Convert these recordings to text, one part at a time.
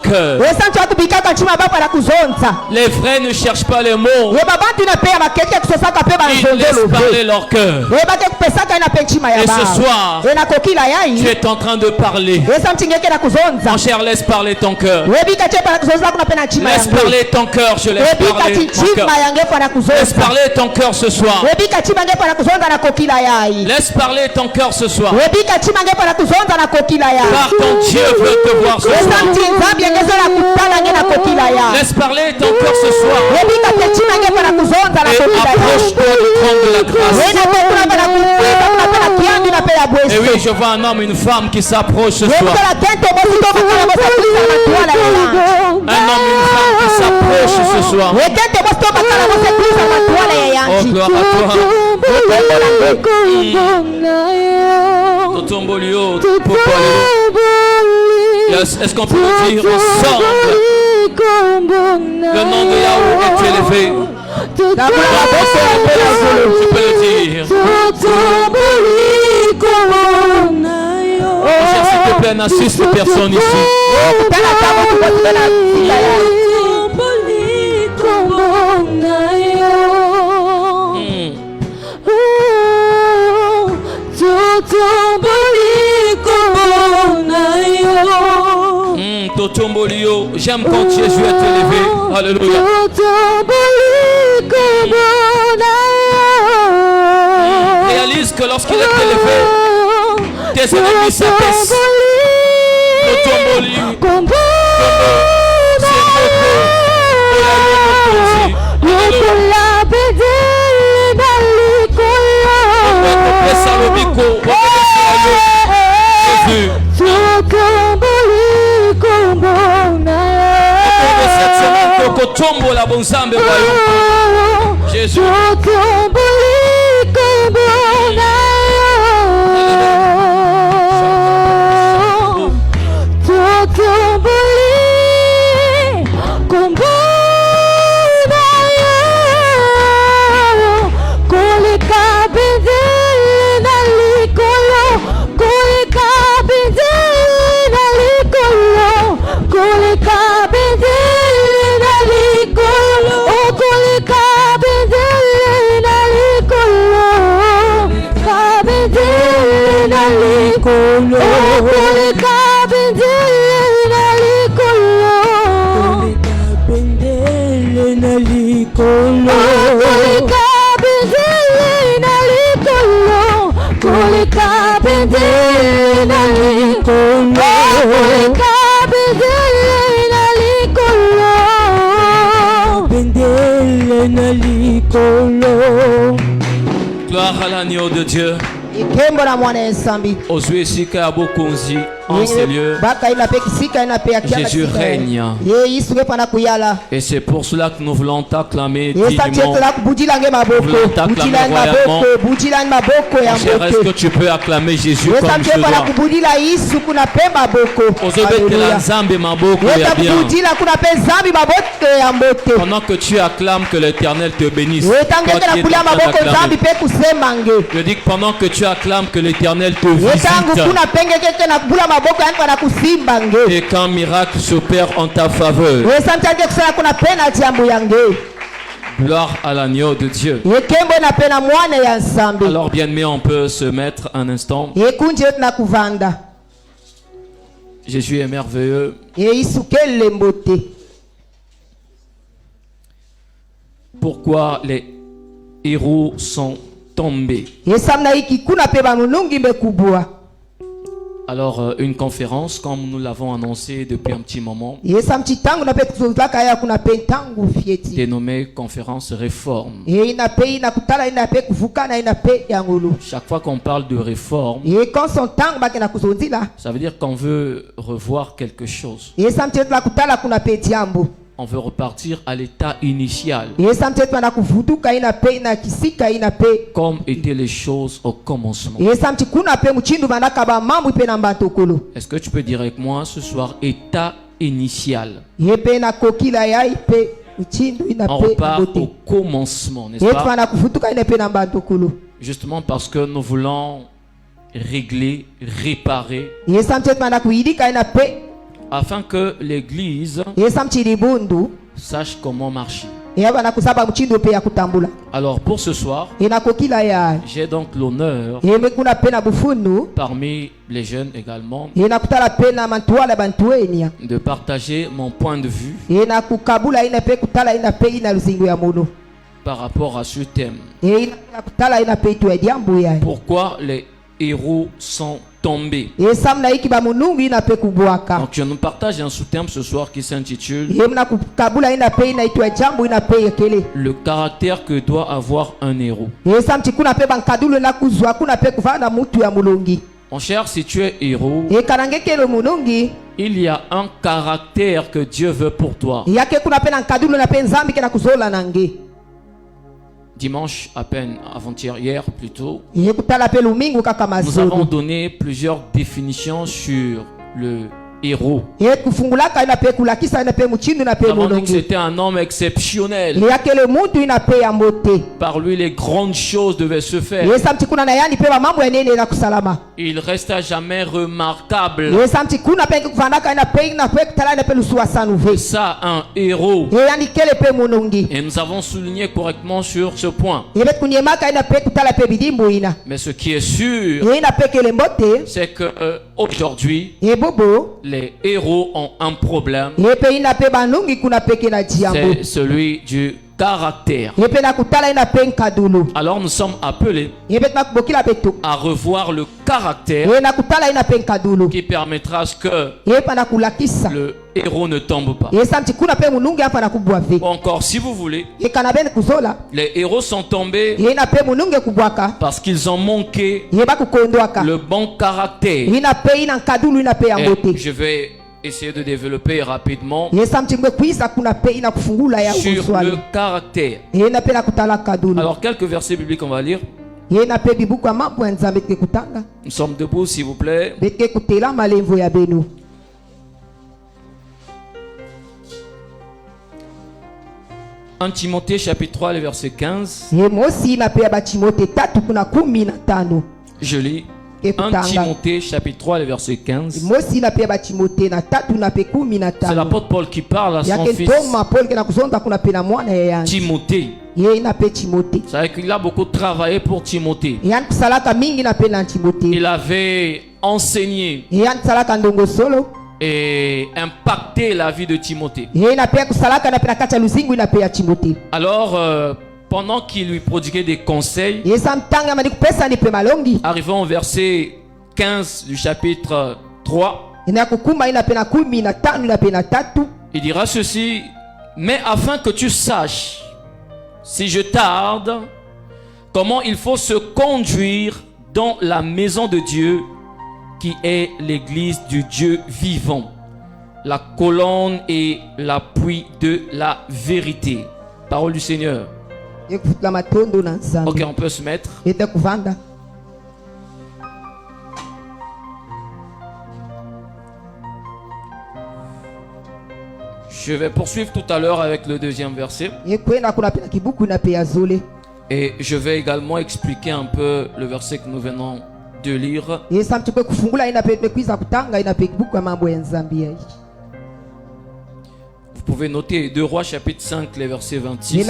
cœur. Les vrais ne cherchent pas les mots. Ils laissent parler leur cœur. Et ce soir, tu es en train de parler. Mon cher, laisse parler ton cœur. Laisse parler ton cœur, je laisse parler mon cœur. Laisse parler ton cœur ce soir. Laisse parler ton cœur ce soir. Car ton Dieu veut te voir ce soir. Laisse parler ton cœur ce soir. Et approche-toi du trône de la grâce. Et oui, je vois un homme et une femme qui s'approchent ce soir. Un homme et une femme qui s'approchent ce soir. Oh, gloire à toi. Yes. Est-ce qu'on peut le dire ensemble? Le nom de Yahweh est élevé. Tu peux le dire. Oh, s'il te plaît, n'assiste personne ici. Totombolio, j'aime quand Jésus est élevé. Alléluia. Réalise que lorsqu'il est élevé, tes ennemis s'abaissent. Totombolio. Kotombo la bonsambe royaume. Jésus. Gloire à l'agneau de Dieu. En ces lieux, Jésus règne. Et c'est pour cela que nous voulons t'acclamer dignement. Nous voulons t'acclamer royalement. Cher, est-ce que tu peux acclamer Jésus comme il se doit? Pendant que tu acclames, que l'Éternel te bénisse. Je dis que pendant que tu acclames, que l'Éternel te visite. Et qu'un miracle s'opère en ta faveur. Gloire à l'agneau de Dieu. Alors bien-aimé, on peut se mettre un instant. Jésus est merveilleux. Pourquoi les héros sont tombés? Alors, une conférence, comme nous l'avons annoncé depuis un petit moment, dénommée conférence réforme. Chaque fois qu'on parle de réforme, ça veut dire qu'on veut revoir quelque chose. On veut repartir à l'état initial. Comme étaient les choses au commencement. Est-ce que tu peux dire avec moi ce soir état initial? On repart au commencement, n'est-ce pas? Justement parce que nous voulons régler, réparer afin que l'église sache comment marcher. Alors pour ce soir, j'ai donc l'honneur, parmi les jeunes également, de partager mon point de vue par rapport à ce thème. Pourquoi les héros sont tombés. Donc je nous partage un sous-thème ce soir qui s'intitule le caractère que doit avoir un héros. Mon cher, si tu es héros, il y a un caractère que Dieu veut pour toi. Dimanche, à peine avant-hier, hier plutôt, nous avons donné plusieurs définitions sur le héros. Nous avons dit que c'était un homme exceptionnel. Par lui, les grandes choses devaient se faire. Il resta jamais remarquable. Ça, un héros. Et nous avons souligné correctement sur ce point. Mais ce qui est sûr, c'est que aujourd'hui, les héros ont un problème. C'est celui du caractère. Alors nous sommes appelés à revoir le caractère qui permettra à ce que le héros ne tombe pas. Ou encore, si vous voulez, les héros sont tombés parce qu'ils ont manqué le bon caractère. Et je vais essayer de développer rapidement sur le caractère. Alors quelques versets bibliques on va lire. Nous sommes debout s'il vous plaît. 1 Timothée chapitre 3 le verset 15. Je lis 1 Timothée chapitre 3 le verset 15. C'est l'apôtre Paul qui parle à son fils Timothée. C'est vrai qu'il a beaucoup travaillé pour Timothée. Il avait enseigné et impacté la vie de Timothée. Alors pendant qu'il lui prodiguait des conseils, arrivant au verset 15 du chapitre 3, il dira ceci: mais afin que tu saches, si je tarde, comment il faut se conduire dans la maison de Dieu, qui est l'église du Dieu vivant, la colonne et l'appui de la vérité. Parole du Seigneur. Ok, on peut se mettre. Je vais poursuivre tout à l'heure avec le deuxième verset. Et je vais également expliquer un peu le verset que nous venons de lire. Vous pouvez noter 2 Rois chapitre 5 les versets 26.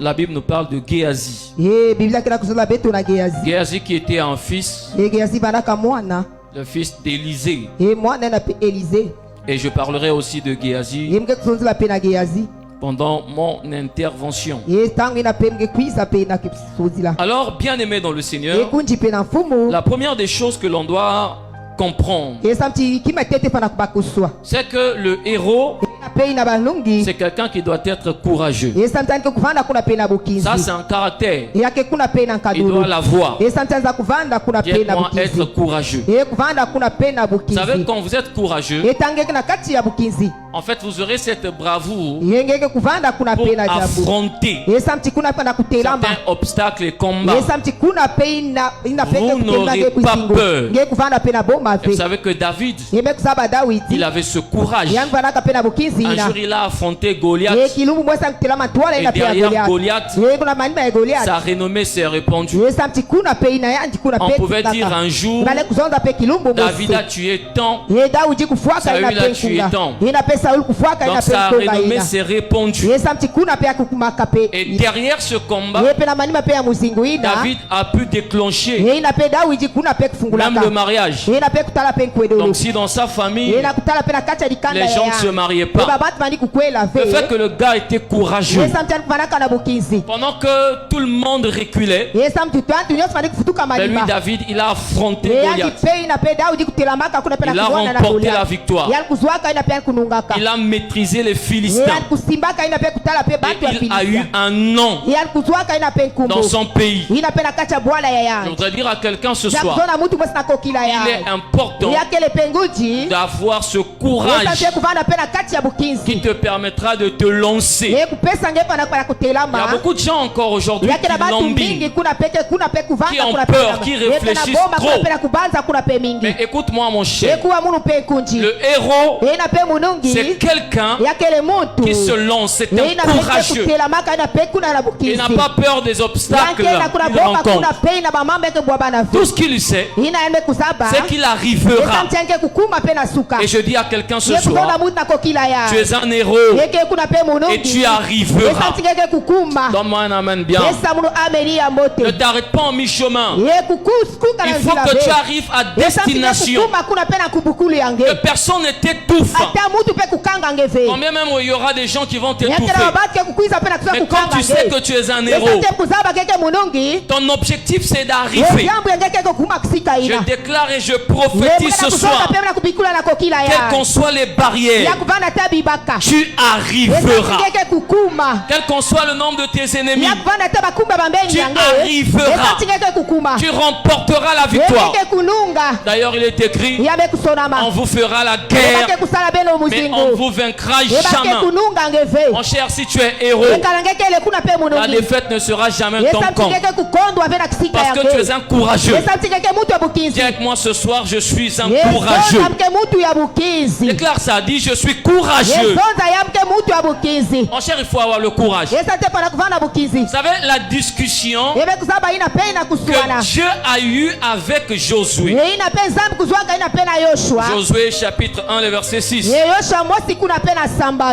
La Bible nous parle de Géasi. Géasi qui était un fils, le fils d'Élisée. Et je parlerai aussi de Géasi pendant mon intervention. Alors, bien aimé dans le Seigneur, la première des choses que l'on doit comprendre, c'est que le héros, c'est quelqu'un qui doit être courageux. Ça, c'est un caractère. Il doit l'avoir. Dites-moi, être courageux. Vous savez, quand vous êtes courageux, en fait, vous aurez cette bravoure pour affronter certains obstacles et combats. Vous n'aurez pas peur. Et vous savez que David, il avait ce courage. Un jour il a affronté Goliath. Et derrière Goliath, sa renommée s'est répandue. On pouvait dire un jour, David a tué tant, Saül a tué tant. Donc sa renommée s'est répandue. Et derrière ce combat, David a pu déclencher même le mariage. Donc si dans sa famille les gens ne se mariaient pas, le fait que le gars était courageux, pendant que tout le monde reculait, lui David il a affronté Goliath. Il a remporté la victoire. Il a maîtrisé les Philistins. Et il a eu un nom dans son pays. Je voudrais dire à quelqu'un ce soir, il est important d'avoir ce courage qui te permettra de te lancer. Il y a beaucoup de gens encore aujourd'hui qui lambinent, qui ont peur, qui réfléchissent trop. Mais écoute-moi mon cher, le héros c'est quelqu'un qui se lance, c'est un courageux. Il n'a pas peur des obstacles qu'il rencontre. Tout ce qu'il sait, c'est qu'il arrivera. Et je dis à quelqu'un ce soir, tu es un héros et tu arriveras. Donne-moi un amen bien. Ne t'arrête pas en mi-chemin. Il faut que tu arrives à destination. Que personne ne t'étouffe. Combien même il y aura des gens qui vont t'étouffer. Mais quand tu sais que tu es un héros, ton objectif c'est d'arriver. Je déclare et je prophétise ce soir, quelles qu'en soient les barrières, tu arriveras. Quel qu'en soit le nombre de tes ennemis, tu arriveras. Tu remporteras la victoire. D'ailleurs il est écrit, on vous fera la guerre, mais on ne vous vaincra jamais. Mon cher, si tu es héros, la défaite ne sera jamais ton camp. Parce que tu es un courageux. Dis avec moi ce soir, je suis un courageux. Déclare ça, dis je suis courageux. Mon cher, il faut avoir le courage. Vous savez la discussion que Dieu a eue avec Josué. Josué chapitre 1 le verset 6.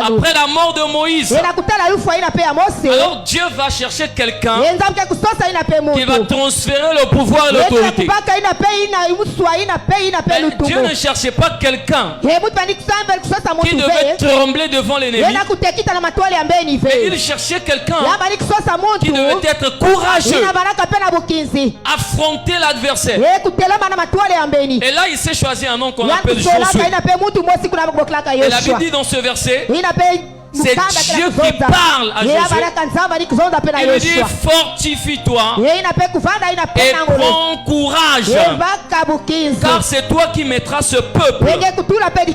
Après la mort de Moïse, alors Dieu va chercher quelqu'un qui va transférer le pouvoir et l'autorité. Dieu ne cherchait pas quelqu'un qui devait trembler devant l'ennemi, mais il cherchait quelqu'un qui devait être courageux, affronter l'adversaire. Et là il s'est choisi un nom qu'on appelle Josué. Et la Bible dit dans ce verset, c'est Dieu qui parle à Josué. Il lui dit fortifie-toi et prends courage, car c'est toi qui mettras ce peuple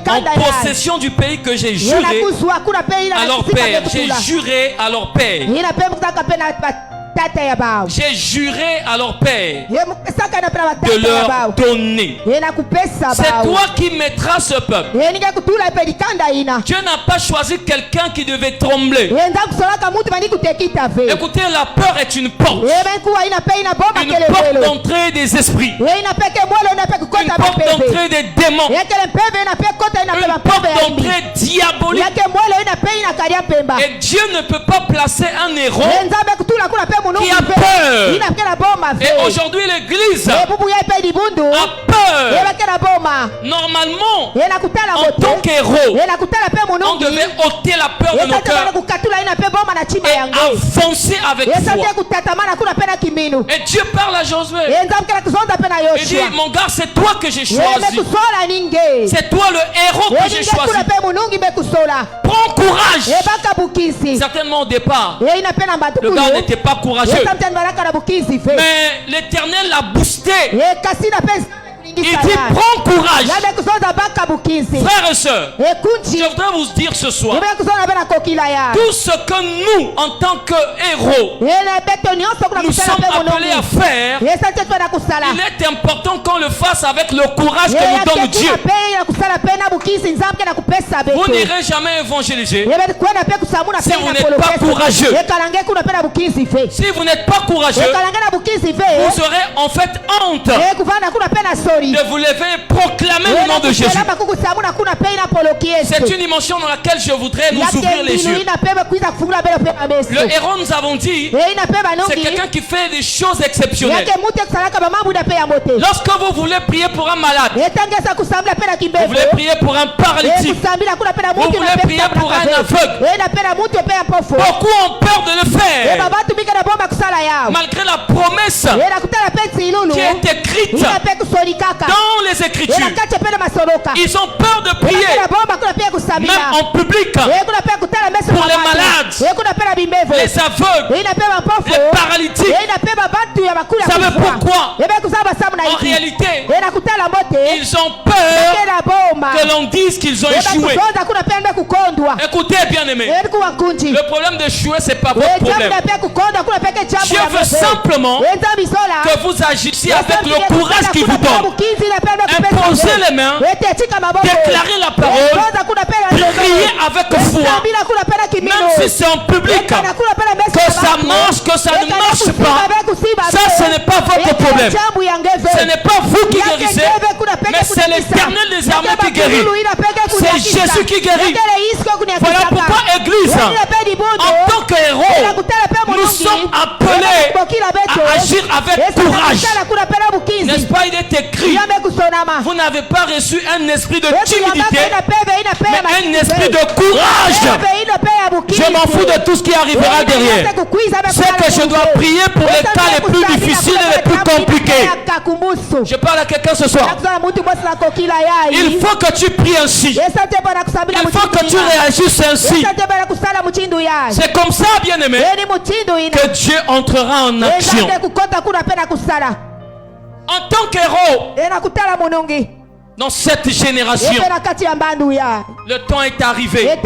en possession du pays que j'ai juré à leur père. J'ai juré à leur père. J'ai juré à leur père de leur donner. C'est toi qui mettras ce peuple. Dieu n'a pas choisi quelqu'un qui devait trembler. Écoutez, la peur est une porte. Une porte d'entrée des esprits. Une porte d'entrée des démons. Une porte d'entrée diabolique. Et Dieu ne peut pas placer un héros qui a peur. Et aujourd'hui l'église a peur. Normalement, en tant qu'héros, on devait ôter la peur de nos cœurs et avancer avec foi. Et Dieu parle à Josué. Il dit, mon gars, c'est toi que j'ai choisi. C'est toi le héros que j'ai choisi. Prends courage. Certainement au départ, le gars n'était pas courageux. Mais l'Éternel l'a boosté. Il dit prends courage. Frères et sœurs, je voudrais vous dire ce soir, tout ce que nous, en tant que héros, nous sommes appelés à faire, il est important qu'on le fasse avec le courage que nous donne Dieu. Vous n'irez jamais évangéliser si vous n'êtes pas courageux. Si vous n'êtes pas courageux, vous aurez en fait honte de vous lever et proclamer le nom de Jésus. C'est une dimension dans laquelle je voudrais nous ouvrir les yeux. Le héros, nous avons dit, c'est quelqu'un qui fait des choses exceptionnelles. Lorsque vous voulez prier pour un malade, vous voulez prier pour un paralytique, vous voulez prier pour un aveugle, beaucoup ont peur de le faire, malgré la promesse qui est écrite dans les Écritures. Ils ont peur de prier, même en public, pour les malades, les aveugles, les paralytiques. Vous savez pourquoi? En réalité, ils ont peur que l'on dise qu'ils ont échoué. Écoutez, bien aimé, le problème d'échouer, c'est pas votre problème. Dieu veut simplement que vous agissiez avec le courage qu'il vous donne. Imposez les mains, déclarez la parole, priez avec foi, même si c'est en public. Que ça marche, que ça ne marche pas, ça ce n'est pas votre problème. Ce n'est pas vous qui guérissez, mais c'est l'Éternel des armées qui guérit. C'est Jésus qui guérit. Voilà pourquoi Église, en tant qu'héros, nous sommes appelés à agir avec courage. N'est-ce pas, il est écrit, vous n'avez pas reçu un esprit de timidité, mais un esprit de courage. Je m'en fous de tout ce qui arrivera derrière. C'est que je dois prier pour les cas les plus difficiles et les plus compliqués. Je parle à quelqu'un ce soir. Il faut que tu pries ainsi. Il faut que tu réagisses ainsi. C'est comme ça, bien aimé, que Dieu entrera en action. En tant qu'héros, dans cette génération, le temps est arrivé.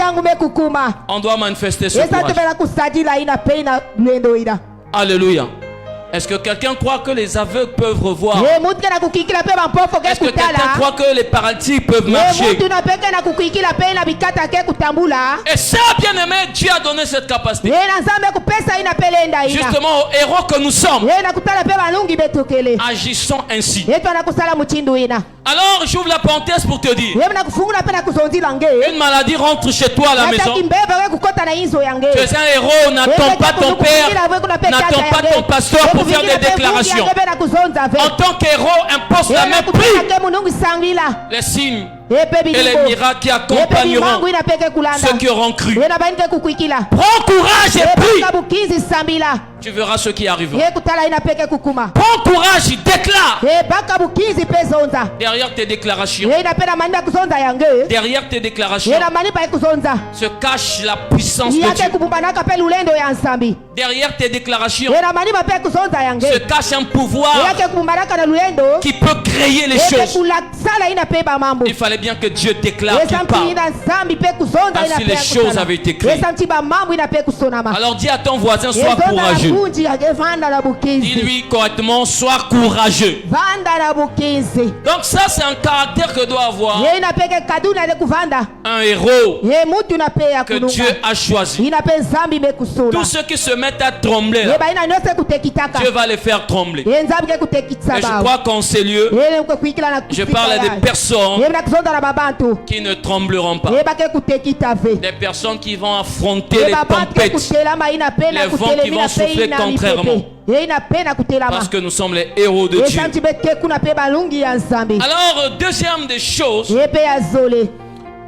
On doit manifester ce courage. Alléluia. Est-ce que quelqu'un croit que les aveugles peuvent revoir? Est-ce que quelqu'un croit que les paralytiques peuvent marcher? Et ça, bien aimé, Dieu a donné cette capacité. Justement, aux héros que nous sommes, agissons ainsi. Alors, j'ouvre la parenthèse pour te dire, une maladie rentre chez toi à la maison. Tu es un héros, n'attends pas ton père, n'attends pas ton pasteur pour faire des déclarations. En tant qu'héros, impose la main, prie. Les signes et les miracles qui accompagneront ceux qui auront cru. Prends courage et prie. Tu verras ce qui arrivera. Prends courage, déclare. Derrière tes déclarations, se cache la puissance de Dieu. Derrière tes déclarations se cache un pouvoir qui peut créer les choses. Il fallait bien que Dieu déclare qu'il parle, ainsi les choses avaient été créées. Alors dis à ton voisin, sois courageux. Dis-lui correctement, sois courageux. Donc ça, c'est un caractère que doit avoir un héros que Dieu a choisi. Tous ceux qui se mettent à trembler, Dieu va les faire trembler. Et je crois qu'en ces lieux, je parle à des personnes qui ne trembleront pas. Des personnes qui vont affronter les tempêtes, les vents qui vont souffler contrairement. Parce que nous sommes les héros de Dieu. Alors, deuxième des choses,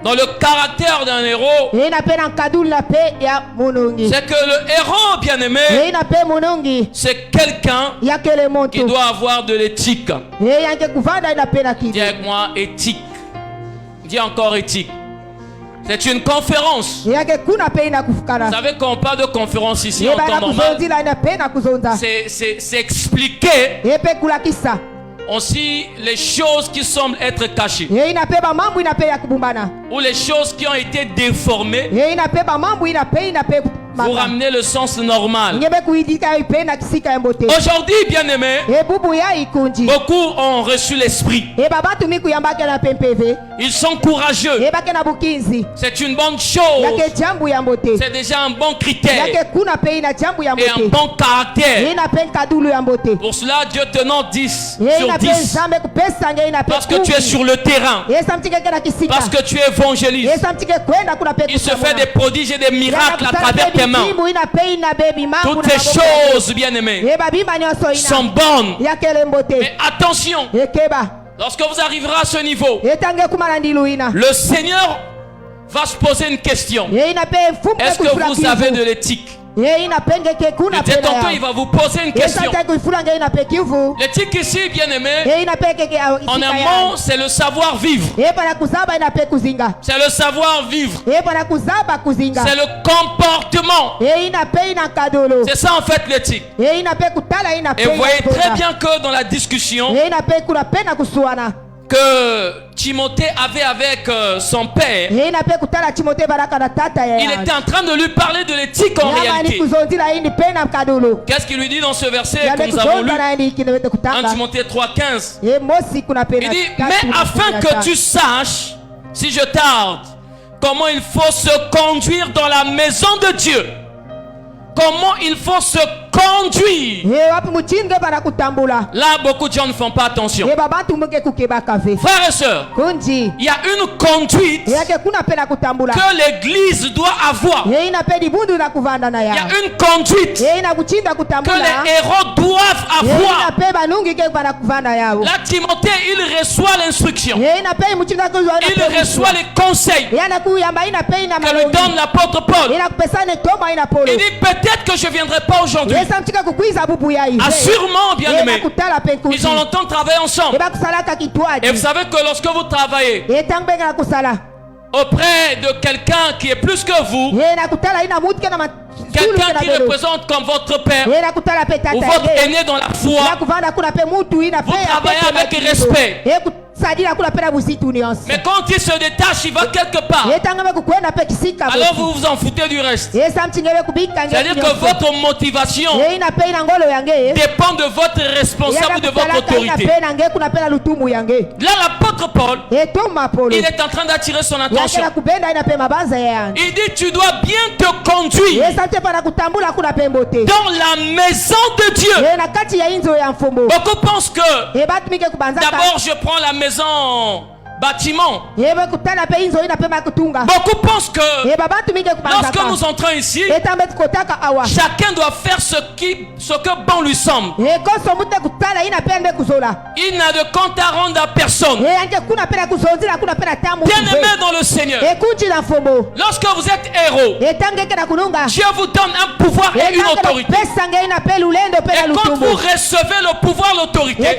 dans le caractère d'un héros, c'est que le héros, bien aimé, c'est quelqu'un qui doit avoir de l'éthique. Dis avec moi, éthique. Dis encore éthique. C'est une conférence. Vous savez quand on parle de conférence ici en temps normal, c'est expliquer Aussi les choses qui semblent être cachées. Ou les choses qui ont été déformées. Vous ramenez le sens normal. Aujourd'hui, bien-aimés, beaucoup ont reçu l'esprit. Ils sont courageux. C'est une bonne chose. C'est déjà un bon critère. Et un bon caractère. Pour cela, Dieu te note 10 sur 10. Parce que tu es sur le terrain. Parce que tu es évangéliste. Il se fait des prodiges et des miracles à travers tes mains. Toutes ces choses, bien-aimés, sont bonnes. Mais attention, lorsque vous arriverez à ce niveau, le Seigneur va se poser une question. Est-ce que vous avez de l'éthique? De tantôt, il va vous poser une question. L'éthique ici, bien-aimé, en un mot, c'est le savoir-vivre. C'est le savoir-vivre. C'est le comportement. C'est ça en fait l'éthique. Et vous voyez très bien que dans la discussion que Timothée avait avec son père, il était en train de lui parler de l'éthique en réalité. Qu'est-ce qu'il lui dit dans ce verset que nous avons lu, 1 Timothée 3,15? Il dit, mais afin que tu saches, si je tarde, comment il faut se conduire dans la maison de Dieu. Comment il faut se conduire. Là, beaucoup de gens ne font pas attention. Frères et sœurs, il y a une conduite que l'Église doit avoir. Il y a une conduite que les héros doivent avoir. Là, Timothée, il reçoit l'instruction. Il reçoit les conseils que lui donne l'apôtre Paul. Il dit, peut-être que je ne viendrai pas aujourd'hui. Assurément, bien-aimés, ils ont longtemps travaillé ensemble. Et vous savez que lorsque vous travaillez auprès de quelqu'un qui est plus que vous, quelqu'un qui représente comme votre père ou votre aîné dans la foi, vous travaillez avec respect. Mais quand il se détache, il va quelque part. Alors vous vous en foutez du reste. C'est-à-dire que votre motivation dépend de votre responsable ou de votre autorité. Là, l'apôtre Paul, il est en train d'attirer son attention. Il dit, tu dois bien te conduire dans la maison de Dieu. Beaucoup pensent que d'abord je prends la maison bâtiment. Beaucoup pensent que lorsque nous entrons ici, chacun doit faire ce que bon lui semble. Il n'a de compte à rendre à personne. Bien-aimé dans le Seigneur, lorsque vous êtes héros, Dieu vous donne un pouvoir et une autorité. Et quand vous recevez le pouvoir, l'autorité, ça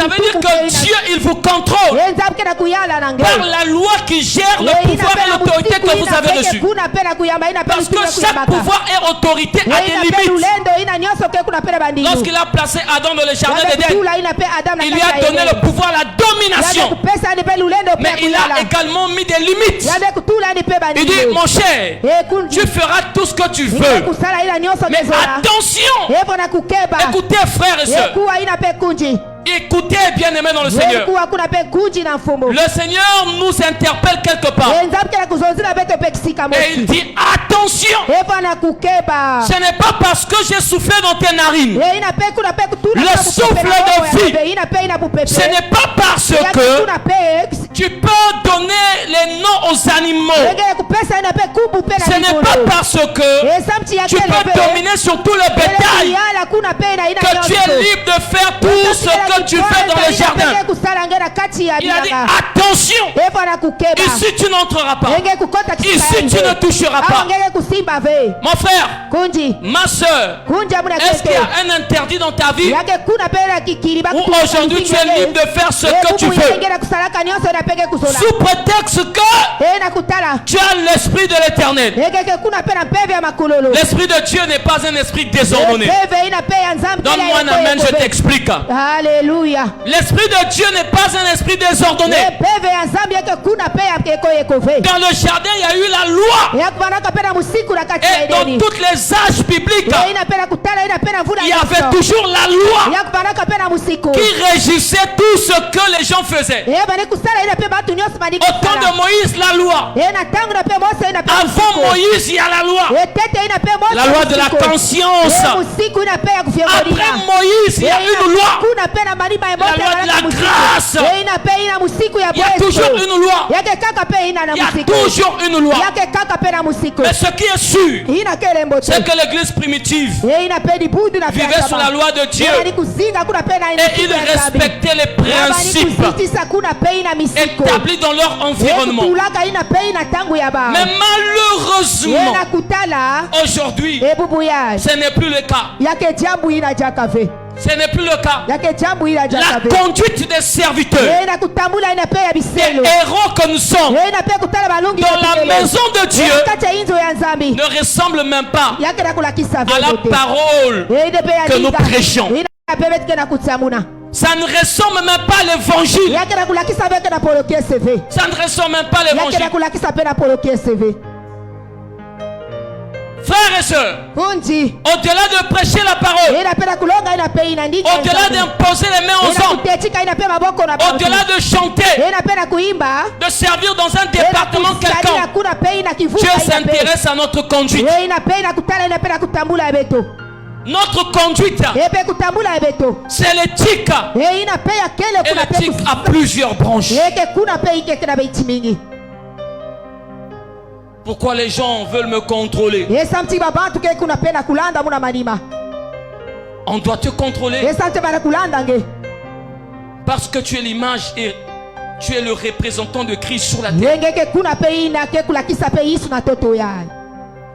veut dire que Dieu, il vous contrôle par la loi qui gère le pouvoir et l'autorité que vous avez reçu. Parce que chaque pouvoir et autorité a des limites. Lorsqu'il a placé Adam dans le jardin d'Éden, il lui a donné le pouvoir, la domination. Mais il a également mis des limites. Il dit, mon cher, tu feras tout ce que tu veux. Mais attention, écoutez frères et sœurs, écoutez, bien-aimés dans le Seigneur. Le Seigneur nous interpelle quelque part. Et il dit, attention, ce n'est pas parce que j'ai soufflé dans tes narines le souffle de vie. Ce n'est pas parce que tu peux donner les noms aux animaux. Ce n'est pas parce que tu peux dominer sur tout le bétail que tu es libre de faire tout ce que tu fais dans le jardin. Il a dit, attention, ici tu n'entreras pas, ici tu ne toucheras pas. Mon frère, ma soeur, est-ce qu'il y a un interdit dans ta vie ou aujourd'hui tu es libre de faire ce que tu veux sous prétexte que Tu as l'esprit de l'Éternel. L'esprit de Dieu n'est pas un esprit désordonné. Donne-moi un amen, je t'explique. Alléluia. L'esprit de Dieu n'est pas un esprit désordonné. Dans le jardin, il y a eu la loi. Et dans tous les âges bibliques, il y avait toujours la loi qui régissait tout ce que les gens faisaient. Au temps de Moïse, la loi. Avant Moïse, il y a la loi. La loi de la conscience. Après Moïse, il y a une loi. La loi de la grâce. Il y a toujours une loi. Il y a toujours une loi. Mais ce qui est sûr, c'est que l'église primitive vivait sous la loi de Dieu. Et ils respectaient les principes établis dans leur environnement. Mais malheureusement, aujourd'hui, ce n'est plus le cas. Ce n'est plus le cas. La conduite des serviteurs, des héros que nous sommes dans la maison de Dieu, ne ressemble même pas à la parole que nous prêchons. Ça ne ressemble même pas à l'évangile. Ça ne ressemble même pas à l'évangile. Frères et sœurs, au-delà de prêcher la parole, au-delà d'imposer les mains aux hommes, au-delà de chanter, de servir dans un département quelconque, Dieu s'intéresse à notre conduite. Notre conduite, c'est l'éthique. Et l'éthique a plusieurs branches. Pourquoi les gens veulent me contrôler? On doit te contrôler parce que tu es l'image et tu es le représentant de Christ sur la terre.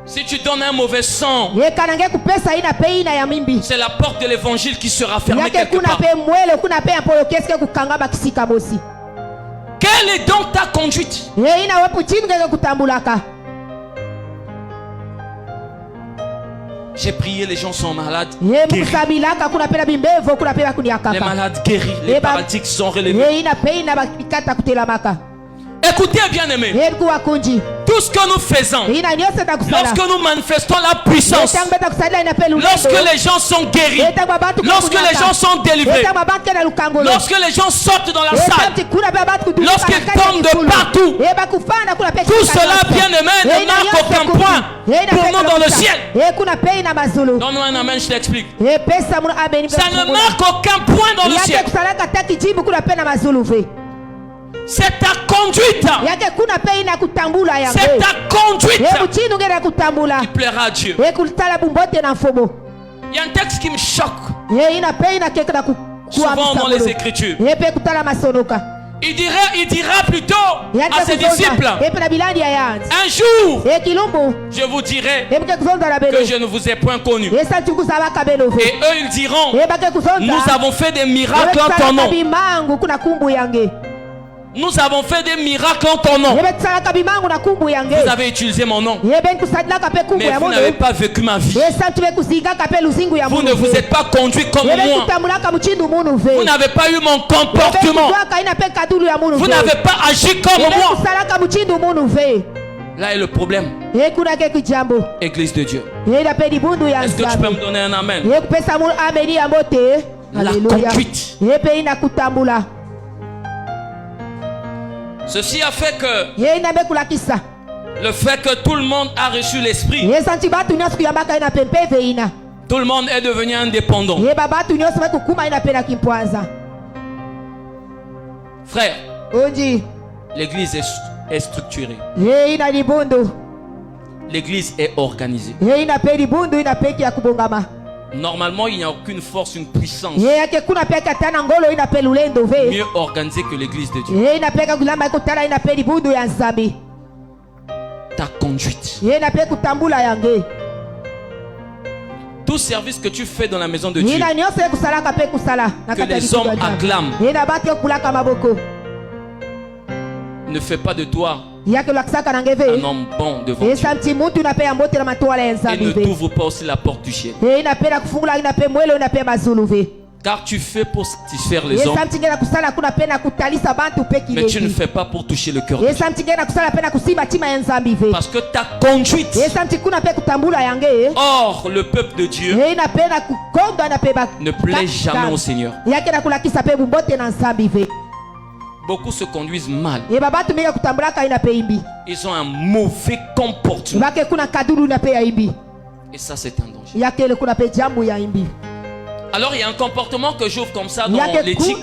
Si tu donnes un mauvais sang, c'est la porte de l'évangile qui sera fermée quelque part. Quelle est donc ta conduite? J'ai prié, les gens sont malades. Guéris. Les malades guéris, les paralytiques sont relevés. Écoutez, bien-aimés, tout ce que nous faisons, lorsque nous manifestons la puissance, lorsque les gens sont guéris, lorsque les gens sont délivrés, lorsque les gens sortent dans la salle, lorsqu'ils tombent de partout, tout cela, bien-aimés, ne marque aucun point pour nous dans le ciel. Donne-moi un amen, je t'explique. Ça ne marque aucun point dans le ciel. C'est ta conduite. C'est ta conduite qui plaira à Dieu. Il y a un texte qui me choque souvent dans les Écritures. Il dira plutôt à ses disciples: un jour, je vous dirai que je ne vous ai point connu. Et eux, ils diront: nous avons fait des miracles en ton nom. Nous avons fait des miracles en ton nom. Vous avez utilisé mon nom, mais vous n'avez pas vécu ma vie. Vous ne vous êtes pas conduit comme moi. Vous n'avez pas eu mon comportement. Vous n'avez pas agi comme moi. Là est le problème. Église de Dieu. Est-ce que tu peux me donner un amen? La conduite. Ceci a fait que le fait que tout le monde a reçu l'esprit, tout le monde est devenu indépendant. Frère, l'église est structurée. L'église est organisée. Normalement, il n'y a aucune force, une puissance mieux organisée que l'église de Dieu. Ta conduite. Tout service que tu fais dans la maison de Dieu, que les hommes acclament, ne fait pas de toi un homme bon devant Dieu. Et ne t'ouvre pas aussi la porte du ciel. Car tu fais pour satisfaire les hommes, mais tu ne fais pas pour toucher le cœur de Dieu. Parce que ta conduite hors le peuple de Dieu ne plaît jamais au Seigneur. Beaucoup se conduisent mal. Ils ont un mauvais comportement. Et ça, c'est un danger. Alors il y a un comportement que j'ouvre comme ça dans l'éthique.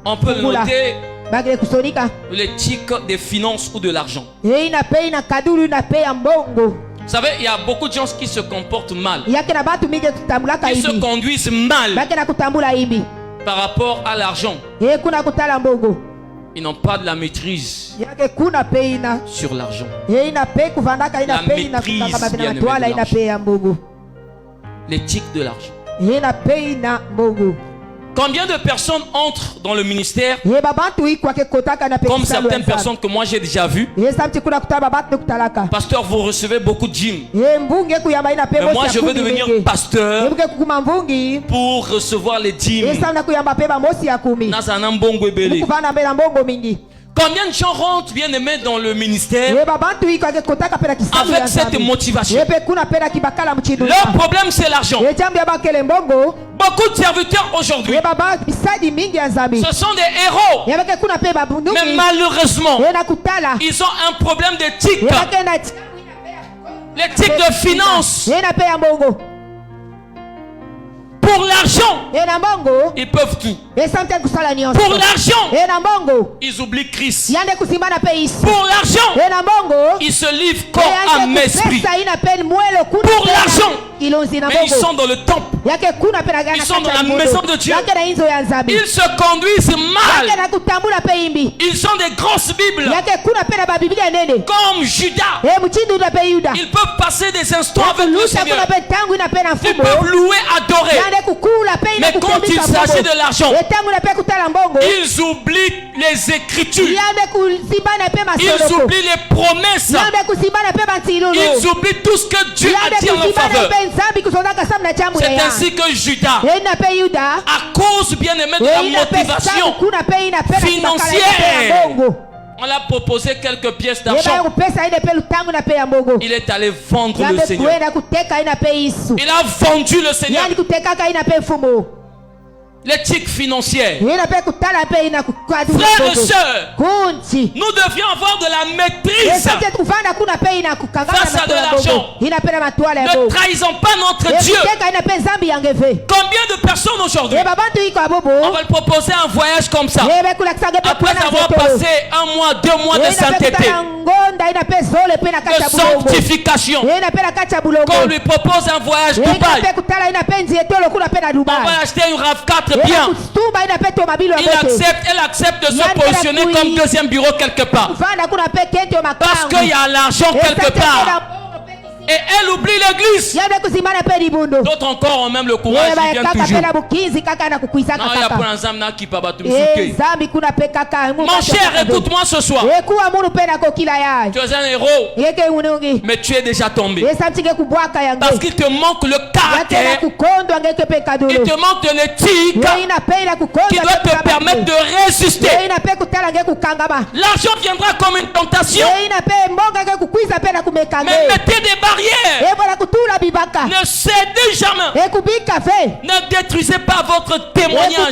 On peut le noter, l'éthique des finances ou de l'argent. Vous savez, il y a beaucoup de gens qui se comportent mal. Ils se conduisent mal par rapport à l'argent. Ils n'ont pas de la maîtrise sur l'argent. La maîtrise, bien aimé, de l'argent. L'éthique de l'argent. Combien de personnes entrent dans le ministère comme certaines personnes que moi j'ai déjà vues? Pasteur, vous recevez beaucoup de dîmes. Mais moi je veux devenir pasteur pour recevoir les dîmes. Combien de gens rentrent, bien aimés, dans le ministère avec cette motivation? Leur problème, c'est l'argent. Beaucoup de serviteurs aujourd'hui, ce sont des héros. Mais malheureusement, ils ont un problème d'éthique. L'éthique de finance. Pour l'argent, ils peuvent tout. Pour l'argent, ils oublient Christ. Pour l'argent, ils se livrent corps, âme, esprit. Pour l'argent, mais ils sont dans le temple. Ils sont dans la maison de Dieu. Ils se conduisent mal. Ils ont des grosses Bibles. Comme Judas. Ils peuvent passer des instants avec le Seigneur. Ils peuvent louer, adorer. Mais quand il s'agit de l'argent, ils oublient les Écritures. Ils oublient les promesses. Ils oublient tout ce que Dieu a dit en leur faveur. C'est ainsi que Judas, à cause, bien aimé, de la motivation financière, on l'a proposé quelques pièces d'argent. Il est allé vendre le Seigneur. Il a vendu le Seigneur. L'éthique financière. Frères et sœurs, nous devions avoir de la maîtrise face à de l'argent. Ne trahissons pas notre Dieu. Combien de personnes aujourd'hui, on va lui proposer un voyage comme ça, après avoir passé 1 mois, 2 mois de sainteté, de sanctification, qu'on lui propose un voyage Dubaï, on va acheter une RAV4 bien. Elle accepte de se positionner comme deuxième bureau quelque part. Parce qu'il y a l'argent quelque part. Et elle oublie l'église. D'autres encore ont même le courage, ils viennent toujours. Non, il y a pour un zam qui peut battre. Mon cher, écoute-moi ce soir. Tu es un héros, mais tu es déjà tombé. Parce qu'il te manque le caractère, il te manque de l'éthique qui doit te permettre de résister. L'argent viendra comme une tentation, mais mettez des barrières. Ne cédez jamais. Ne détruisez pas votre témoignage pour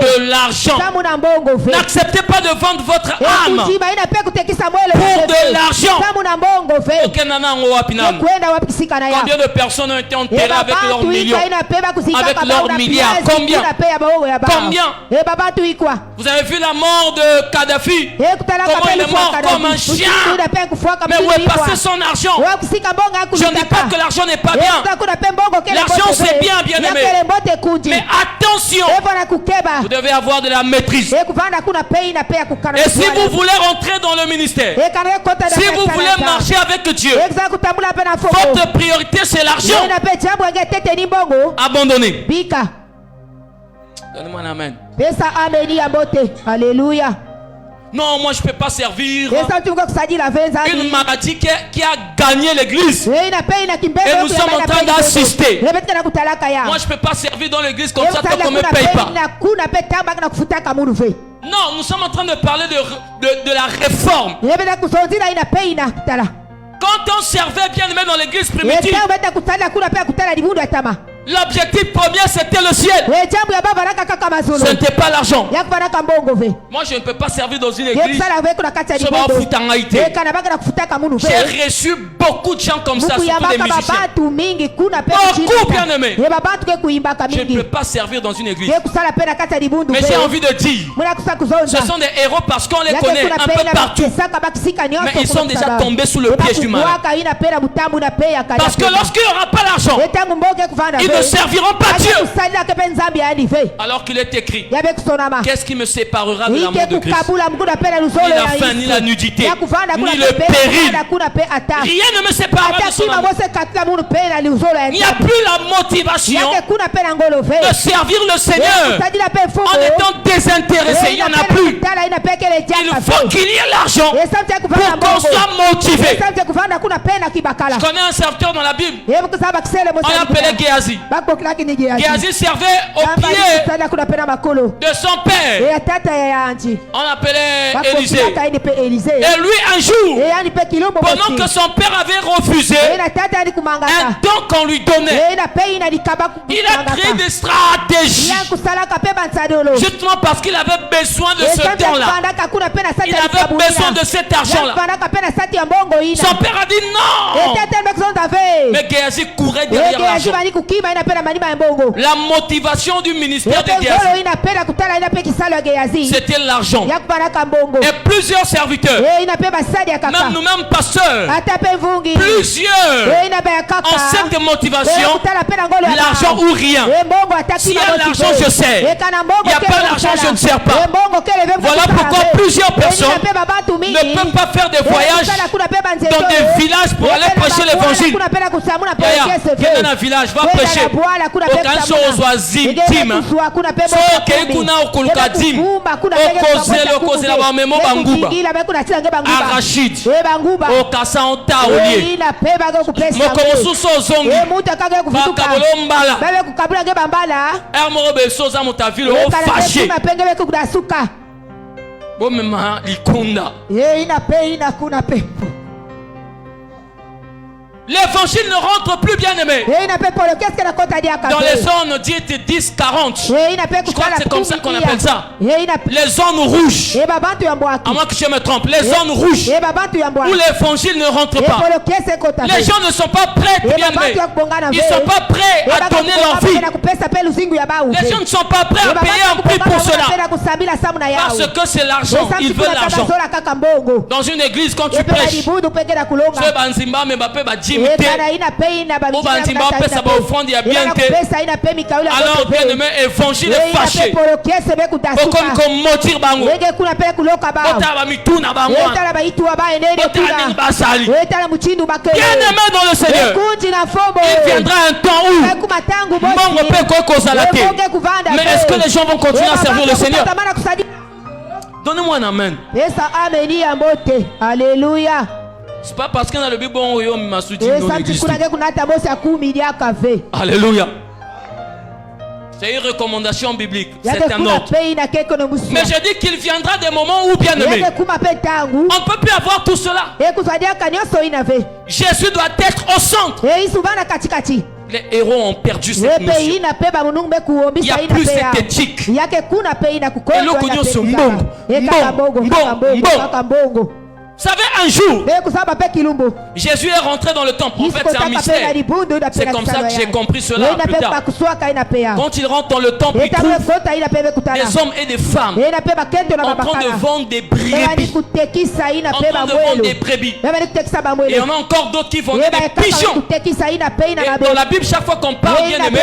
de l'argent. N'acceptez pas de vendre votre âme pour de l'argent. Combien de personnes ont été enterrées avec leurs millions, avec leurs milliards? Combien? Vous avez vu la mort de Kadhafi? Comment il est mort comme un chien? Mais où est passé son argent? Je ne dis pas que l'argent n'est pas bien. L'argent c'est bien, bien aimé. Mais attention, vous devez avoir de la maîtrise. Et si vous voulez rentrer dans le ministère, si vous voulez marcher avec Dieu, votre priorité c'est l'argent. Abandonnez. Donnez-moi un amen. Alléluia. Non, moi je ne peux pas servir une maladie qui a gagné l'église. Et nous sommes en train d'assister. Moi je ne peux pas servir dans l'église comme ça, qu'on ne me paye pas. Non, nous sommes en train de parler de la réforme. Quand on servait bien aimé dans l'église primitive, l'objectif premier c'était le ciel. Ce n'était pas l'argent. Moi je ne peux pas servir dans une église. J'ai reçu beaucoup de gens comme ça, surtout des musiciens. Beaucoup bien aimés. Je ne peux pas servir dans une église. Mais j'ai envie de dire, ce sont des héros parce qu'on les connaît un peu partout. Mais ils sont déjà tombés sous le piège du mal. Parce que lorsqu'il n'y aura pas l'argent, ils ne serviront pas Dieu. Alors qu'il est écrit, qu'est-ce qui me séparera de l'amour de Christ? Ni la faim, ni la nudité, ni le péril. Rien ne me séparera de son amour. Il n'y a plus la motivation de servir le Seigneur en étant désintéressé. Il n'y en a plus. Il faut qu'il y ait l'argent pour qu'on soit motivé. Je connais un serviteur dans la Bible. On l'appelait Géasi. Géasi servait au pied de son père. On l'appelait Élisée. Et lui un jour, pendant que son père avait refusé un don qu'on lui donnait, il a créé des stratégies. Justement parce qu'il avait besoin de ce don-là. Il avait besoin de cet argent-là. Son père a dit non. Mais Géasi courait derrière l'argent. La motivation du ministère de Géasi, c'était l'argent. Et plusieurs serviteurs, même nous-mêmes pasteurs, plusieurs ont cette motivation, l'argent ou rien. S'il y a l'argent, je sers. Il n'y a pas l'argent, je ne sers pas. Voilà pourquoi plusieurs personnes ne peuvent pas faire des voyages dans des villages pour aller prêcher l'évangile. Viens dans un village, va prêcher. Aucun chose soit zimtima. Soke kuna okulukadim. Okoze la bamemo banguba. Arachid. Okasa ontaolie. Mokomosuso zongi. Bakabolomba. Ermorobe soza mutavilo ofashe. Bomema likunda. L'évangile ne rentre plus, bien aimé. Dans les zones dites 10-40. Je crois que c'est comme ça qu'on appelle ça. Les zones rouges. À moins que je me trompe. Les zones rouges où l'évangile ne rentre pas. Les gens ne sont pas prêts, bien aimé. Ils ne sont pas prêts à donner leur vie. Les gens ne sont pas prêts à payer un prix pour cela. Parce que c'est l'argent. Ils veulent l'argent. Dans une église, quand tu prêches, alors bien aimé, évangile est fâché. Comme motir bango. Bien aimé dans le Seigneur, il viendra un temps où mais est-ce que les gens vont continuer à servir le Seigneur? Donnez-moi un amen. Alléluia. C'est pas parce qu'on a le Bible bon royaume m'a soutenu dans l'église. Alléluia. C'est une recommandation biblique. C'est un ordre. Mais je dis qu'il viendra des moments où, bien aimé, on ne peut plus avoir tout cela. Jésus doit être au centre. Les héros ont perdu cette notion. Il n'y a plus cette éthique. Et le cognon se mbongo. Vous savez, un jour, Jésus est rentré dans le temple. En fait, c'est un mystère. C'est comme ça que j'ai compris cela plus tard. Quand il rentre dans le temple, il trouve des hommes et des femmes en train de vendre des brebis. En train de vendre des brebis. Et on a encore d'autres qui vendent des pigeons. Et dans la Bible, chaque fois qu'on parle, bien aimé,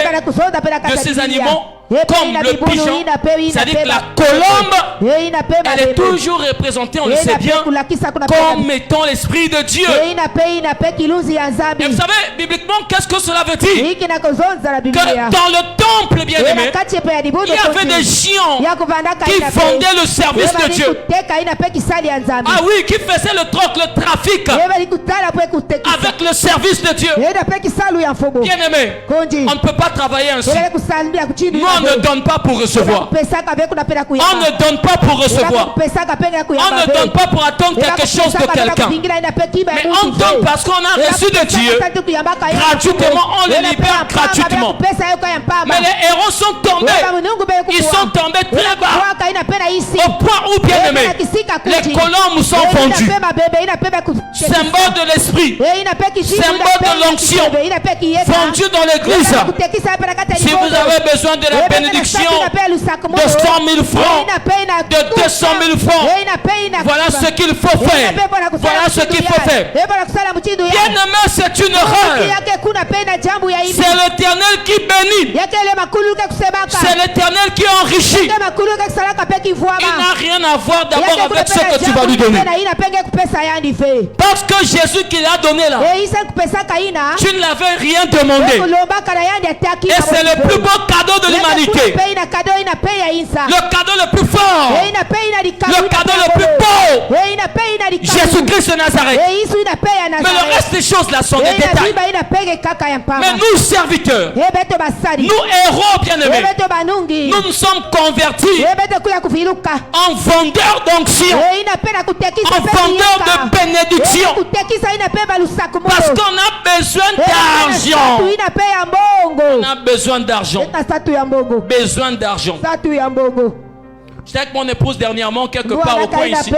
de ces animaux, comme le pigeon. C'est-à-dire que la colombe, elle est toujours représentée, on le sait bien, comme étant l'Esprit de Dieu. Et vous savez, bibliquement, qu'est-ce que cela veut dire? Que dans le temple, bien aimé, il y avait des géants qui fondaient le service de Dieu. Ah oui, qui faisaient le trafic avec le service de Dieu. Bien aimé, on ne peut pas travailler ainsi. Nous, on ne donne pas pour recevoir. On ne donne pas pour recevoir. On ne donne pas pour attendre quelque chose de quelqu'un. Mais on donne parce qu'on a reçu de Dieu gratuitement. On les libère gratuitement. Mais les héros sont tombés. Ils sont tombés très bas. Au point où, bien aimé, les colombes sont vendues. Symbole de l'esprit. Symbole de l'onction. Vendu dans l'église. Si vous avez besoin de la bénédiction de 100 000 francs, de 200 000 francs, voilà ce qu'il faut faire. Voilà ce qu'il faut faire. Bien aimé, c'est une erreur. C'est l'Éternel qui bénit. C'est l'Éternel qui enrichit. Il n'a rien à voir d'abord avec ce que tu vas lui donner. Parce que Jésus qui l'a donné là, tu ne l'avais rien demandé. Et c'est le plus beau cadeau de l'humanité. Le cadeau le plus fort. Le cadeau le plus beau. Jésus-Christ de Nazareth. Mais le reste des choses là sont des détails. Mais nous serviteurs, nous héros bien-aimés, nous nous sommes convertis en vendeurs d'onction, en vendeurs de bénédiction. Parce qu'on a besoin d'argent. On a besoin d'argent. Besoin d'argent. J'étais avec mon épouse dernièrement quelque part au coin ici.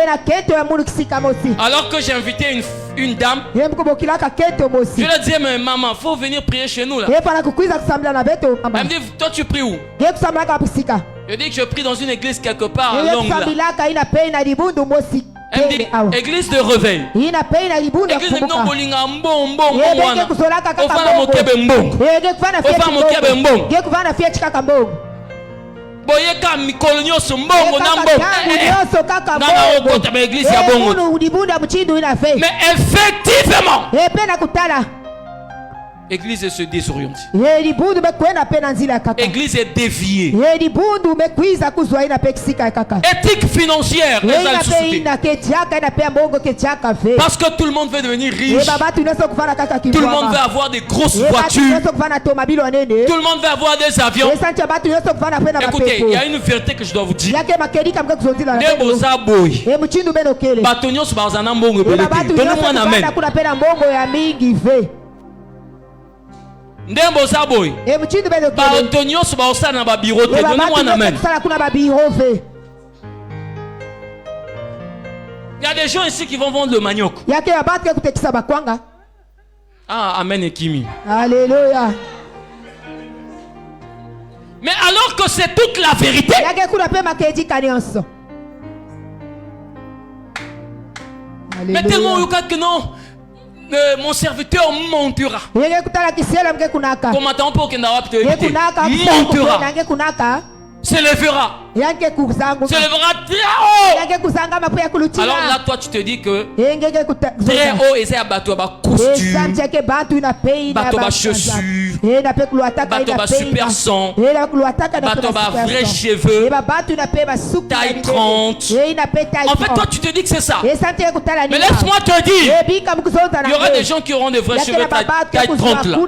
Alors que j'ai invité une dame, je lui ai dit, mais maman, il faut venir prier chez nous là. Elle me dit, toi tu pries où? Je dis que je prie dans une église quelque part à Longue là. Elle me dit, église de réveil. Église de Nobolinga Mbombo Mwana. Ofana Mokebe Mbongo. Ofana Mokebe Mbongo. Boyeka mikolo nyoso mbongo na mbongo. Nana okota ma église ya bongo. Mais effectivement, l'église se désoriente. L'église est déviée. Éthique financière les a société. Parce que tout le monde veut devenir riche. Tout le monde veut avoir des grosses voitures. Tout le monde veut avoir des avions. Écoutez, il y a une vérité que je dois vous dire. Ndembo Zaboy. Baotonio Subaosa na babiro te. Donnez-moi un amen. Il y a des gens ici qui vont vendre le manioc. Ah, amen et Kimi. Alléluia. Mais alors que c'est toute la vérité. Mais tellement au cas que non. Mon serviteur montera. Comment t'en peux qu'il montera. S'élèvera. S'élèvera très haut. Alors là, toi, tu te dis que très haut, et c'est à bateau, costume, bateau, chaussures, bateau, super son, bateau, vrais cheveux, taille 30. En fait, toi, tu te dis que c'est ça. Mais laisse-moi te dire, il y aura des gens qui auront des vrais cheveux taille 30 là.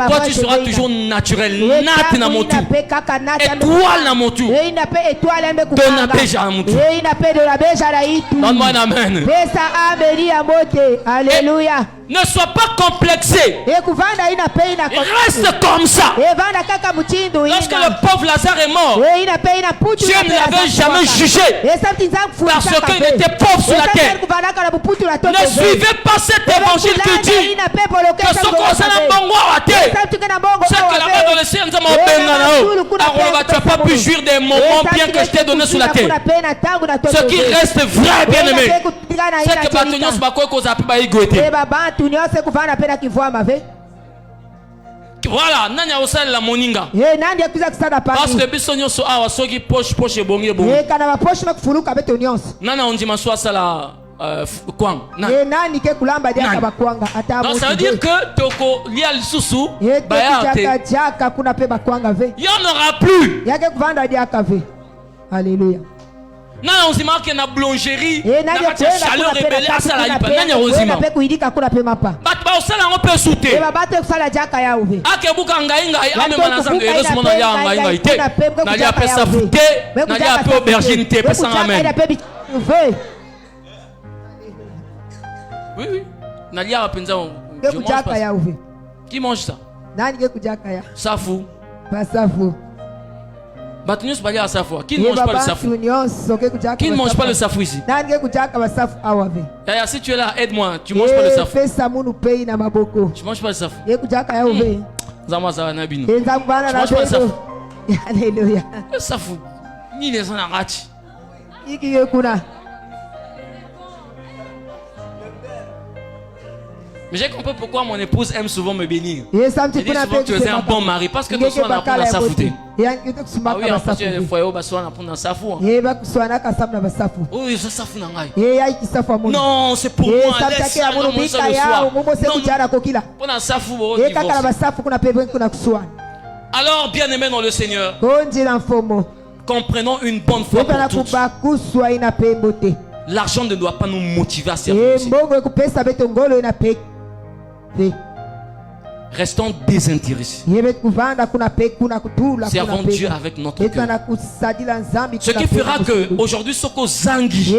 Toi, tu seras toujours naturel, nat dans mon tout. Étoile dans mon tout. Donne-moi un amen. Alléluia. Ne sois pas complexé. Reste comme ça. Lorsque le pauvre Lazare est mort, Dieu ne l'avait jamais jugé parce qu'il était pauvre sur la terre. Ne suivez pas cet évangile qui dit que ce qu'on s'en a bon à terre, c'est que là-bas dans le ciel, tu n'as pas pu jouir des moments bien que je t'ai donné sur la terre. Ce qui reste vrai, bien aimé, c'est que Batonios Bakoy Kozapi Baïgoete. Voilà, nanya osala la moninga. Parce que bisonyo so awa soki poche bonge bonge. Nana ondima so asala kwang. Non, ça veut dire que toko lia lisusu bayate. Il y en aura plus. Alléluia. Nana ondima ke na boulangerie. Na chaleur rebelle asala ipa. Nanya ondima. Bat ba osala ngo pe soute. Ake buka ngai ngai ame manazanga heureusement na ya ngai ngai te. Na ya pesa fute, na ya pe aubergine te pesa amen. Oui. Nalia apenza. Qui mange ça? Safou. Pas safou. Batunius balia à safou. Qui ne mange pas le safou? Qui ne mange pas le safou ici? Si tu es là, aide-moi. Tu manges pas le safou. Tu manges pas le safou. Zama ça nabino. Tu manges pas le safou. Alléluia. Le safou. Ni les anarati. Mais j'ai compris pourquoi mon épouse aime souvent me bénir. Elle dit souvent que tu es un bon mari parce que tu sois dans la safouté. Ah oui, en fait, tu es le foyer où tu es dans la safou. Oui, c'est safou nangai. Non, c'est pour moi. Laisse ça le soir. Pour la safou, alors, bien aimé dans le Seigneur, comprenons une bonne fois pour toutes. L'argent ne doit pas nous motiver à servir. Restons désintéressés. Servons Dieu avec notre cœur. Ce qui fera que aujourd'hui, Soko Zangi,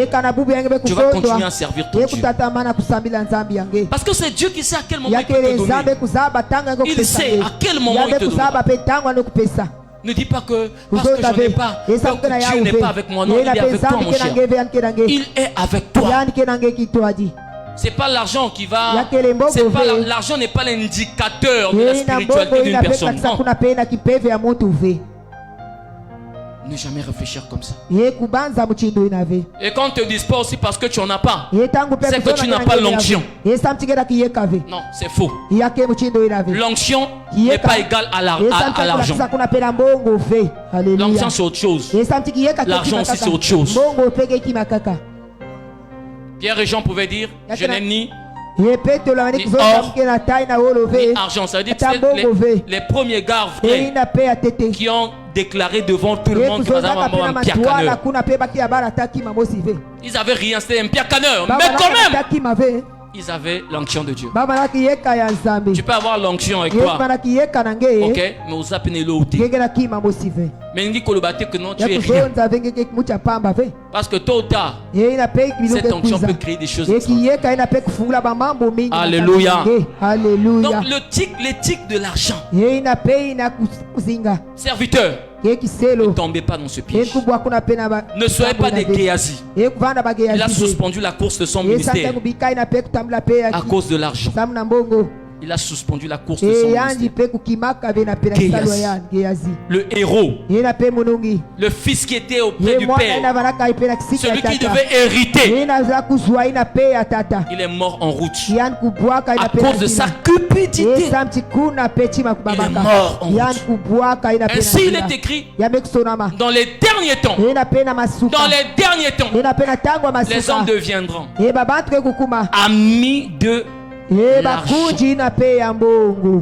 tu vas continuer à servir ton Dieu. Parce que c'est Dieu qui sait à quel moment il peut te donner. Il sait à quel moment il te donne. Ne dis pas que parce que je n'ai pas, que Dieu n'est pas avec moi. Non, il est avec toi, mon cher. Il est avec toi. C'est pas l'argent qui va. L'argent n'est pas l'indicateur de la spiritualité d'une personne. Non. Ne jamais réfléchir comme ça. Et quand on te dit pas aussi parce que tu n'en as pas, c'est que tu n'as pas l'onction. Non, c'est faux. L'onction n'est pas égale à l'argent. L'onction c'est autre chose. L'argent aussi c'est autre chose. Pierre et Jean pouvaient dire, je n'ai ni or, ni argent. Ça veut dire que les premiers gars qui ont déclaré devant tout le monde que un Pierre Caneur. Ils avaient rien, c'était un Pierre Caneur. Mais quand même, ils avaient l'onction de Dieu. Tu peux avoir l'onction avec toi. Ok, mais vous appelez l'autre. Mais il dit que non, tu es rien. Parce que tôt ou tard, cette onction peut créer des choses. Alléluia. Donc l'éthique de l'argent. Serviteur, ne tombez pas dans ce piège. Ne soyez pas des Géasi. Il a suspendu la course de son ministère à cause de l'argent. Il a suspendu la course de son ministère. Géasi. Le héros, le fils qui était auprès du père, celui qui devait hériter, il est mort en route à cause de sa cupidité. Il est mort en route. Ainsi il est écrit dans les derniers temps. Dans les derniers temps, les hommes deviendront amis de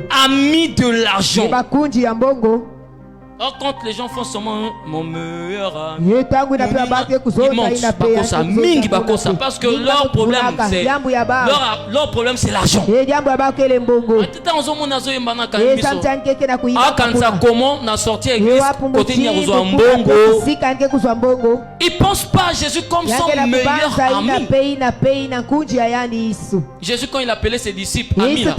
amis de l'argent. Or, quand les gens font seulement mon meilleur ami, ils mentent parce que leur problème c'est l'argent. Ils pensent pas à Jésus comme son meilleur ami. Jésus, quand il appelait ses disciples amis, il ne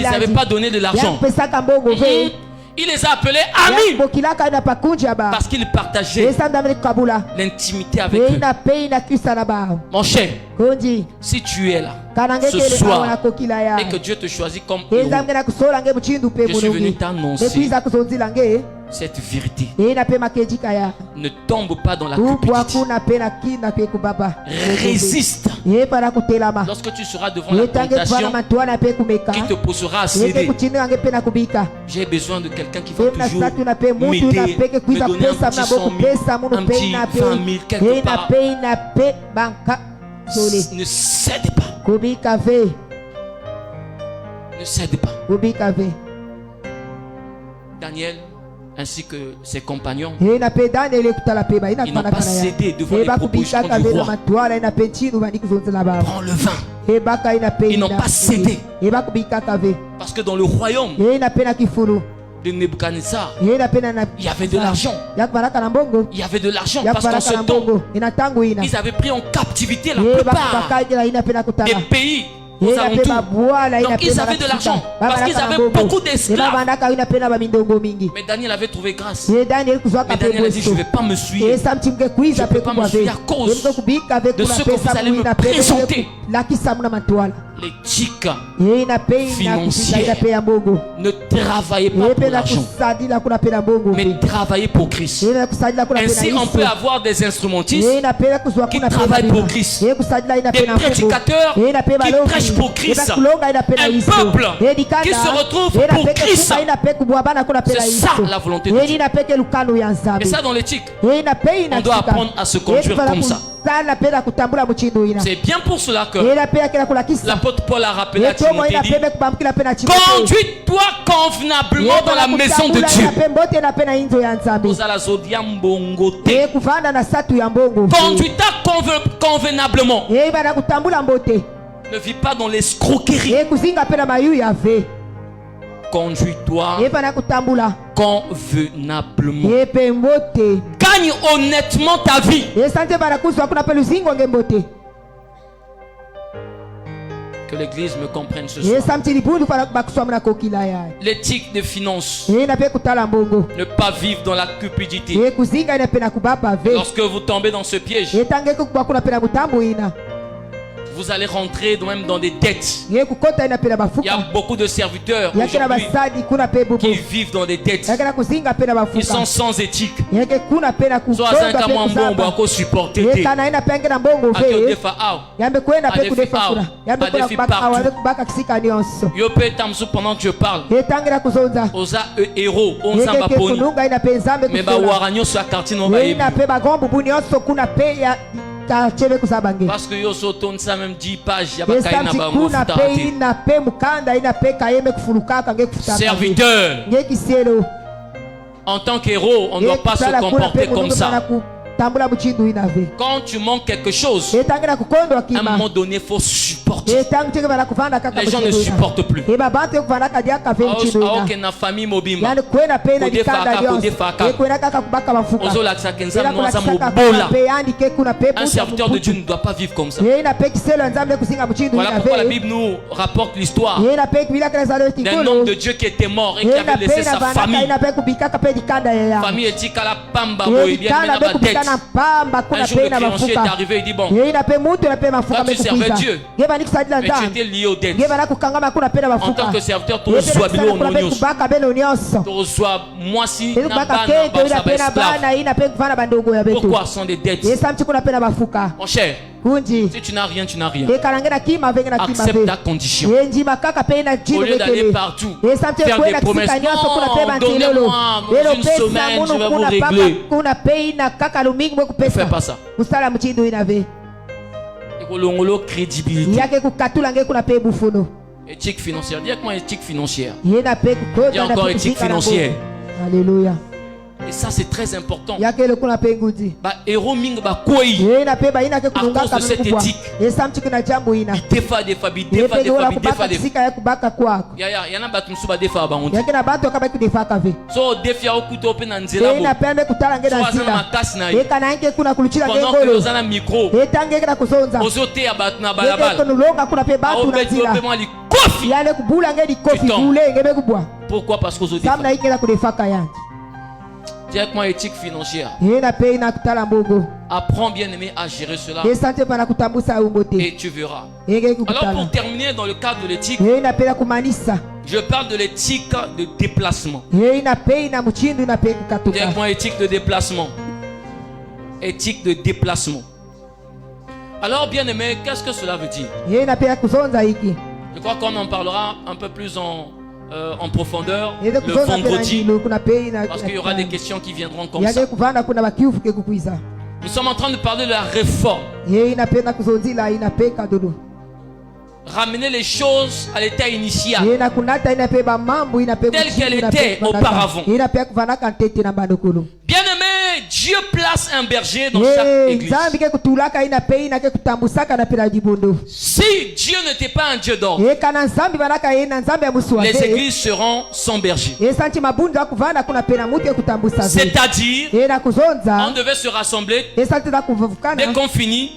savait pas donner de l'argent. Il les a appelés amis parce qu'ils partageaient l'intimité avec eux. Mon cher, si tu es là ce soir et que Dieu te choisit comme héros, je suis venu t'annoncer cette vérité. Ne tombe pas dans la cupidité. Résiste. Lorsque tu seras devant la tentation qui te poussera à céder, j'ai besoin de quelqu'un qui va toujours m'aider, me donner un petit 100 000, un petit 20 000 quelque part. Ne cède pas. Ne cède pas. Daniel ainsi que ses compagnons, ils n'ont pas cédé devant les propositions du roi. Prends le vin. Ils n'ont pas cédé. Parce que dans le royaume de Nebuchadnezzar, il y avait de l'argent. Il y avait de l'argent parce qu'en ce temps, ils avaient pris en captivité la plupart des pays aux alentours. Donc ils avaient de l'argent parce qu'ils avaient beaucoup d'esclaves. Mais Daniel avait trouvé grâce. Mais Daniel a dit, je ne vais pas me souiller. Je ne peux pas me souiller à cause de ce que vous allez me présenter. L'éthique financière. Ne travaillez pas pour l'argent, mais travaillez pour Christ. Ainsi on peut avoir des instrumentistes qui travaillent pour Christ, des prédicateurs qui prêchent pour Christ, un peuple qui se retrouve pour Christ. C'est ça la volonté de Dieu. Et ça dans l'éthique, on doit apprendre à se conduire comme ça. C'est bien pour cela que l'apôtre Paul a rappelé à Timothée, dit, conduis-toi convenablement dans la maison de Dieu. Conduis-toi convenablement. Ne vis pas dans l'escroquerie. Conduis-toi convenablement. Gagne honnêtement ta vie. Que l'église me comprenne ce soir. L'éthique des finances. Ne pas vivre dans la cupidité. Lorsque vous tombez dans ce piège, vous allez rentrer même dans des dettes. Il y a beaucoup de serviteurs aujourd'hui qui vivent dans des dettes. Ils sont sans éthique. Pendant que je parle, aux héros, parce que yo sauton ça même 10 pages ya bakaina bango serviteur. En tant qu'héros, on ne doit pas se comporter comme ça. Quand tu manques quelque chose, à un moment donné, il faut supporter. Les gens ne supportent plus. Un serviteur de Dieu ne doit pas vivre comme ça. Voilà pourquoi la Bible nous rapporte l'histoire d'un homme de Dieu qui était mort et qui avait laissé sa famille. Famille était à la pamba, un jour le créancier est arrivé, il dit bon, quand tu servais Dieu, mais tu étais lié aux dettes. En tant que serviteur, tu reçois moi si pourquoi sont des dettes? Mon cher, si tu n'as rien, tu n'as rien. Accepte ta condition. Au lieu d'aller partout, faire des promesses, non, donnez-moi dans une semaine, je vais vous régler. Ne fais pas ça. Crédibilité. Éthique financière. Dis avec moi éthique financière. Dis encore éthique financière. Alléluia. Et ça c'est très important. Héros ming ba koi. À cause de cette éthique. Il défa des familles, il défa des familles, il y en a battu sur défa ba honte. So défia okuto pe na nzela bo. So ma casse na yi. Pendant que nous avons un micro. Ozote ya battu na balabala. Pourquoi? Parce que Dis avec moi éthique financière. Apprends bien aimé à gérer cela. Et tu verras. Alors pour terminer dans le cadre de l'éthique, je parle de l'éthique de déplacement. Dis avec moi éthique de déplacement. Éthique de déplacement. Alors bien aimé, qu'est-ce que cela veut dire? Je crois qu'on en parlera un peu plus en profondeur le vendredi, parce qu'il y aura des questions qui viendront comme ça. Nous sommes en train de parler de la réforme. Ramener les choses à l'état initial, tel qu'elle était auparavant. Bien aimé, Dieu place un berger dans chaque église. Si Dieu n'était pas un Dieu d'ordre, les églises seront sans berger. C'est-à-dire, on devait se rassembler. Dès qu'on finit,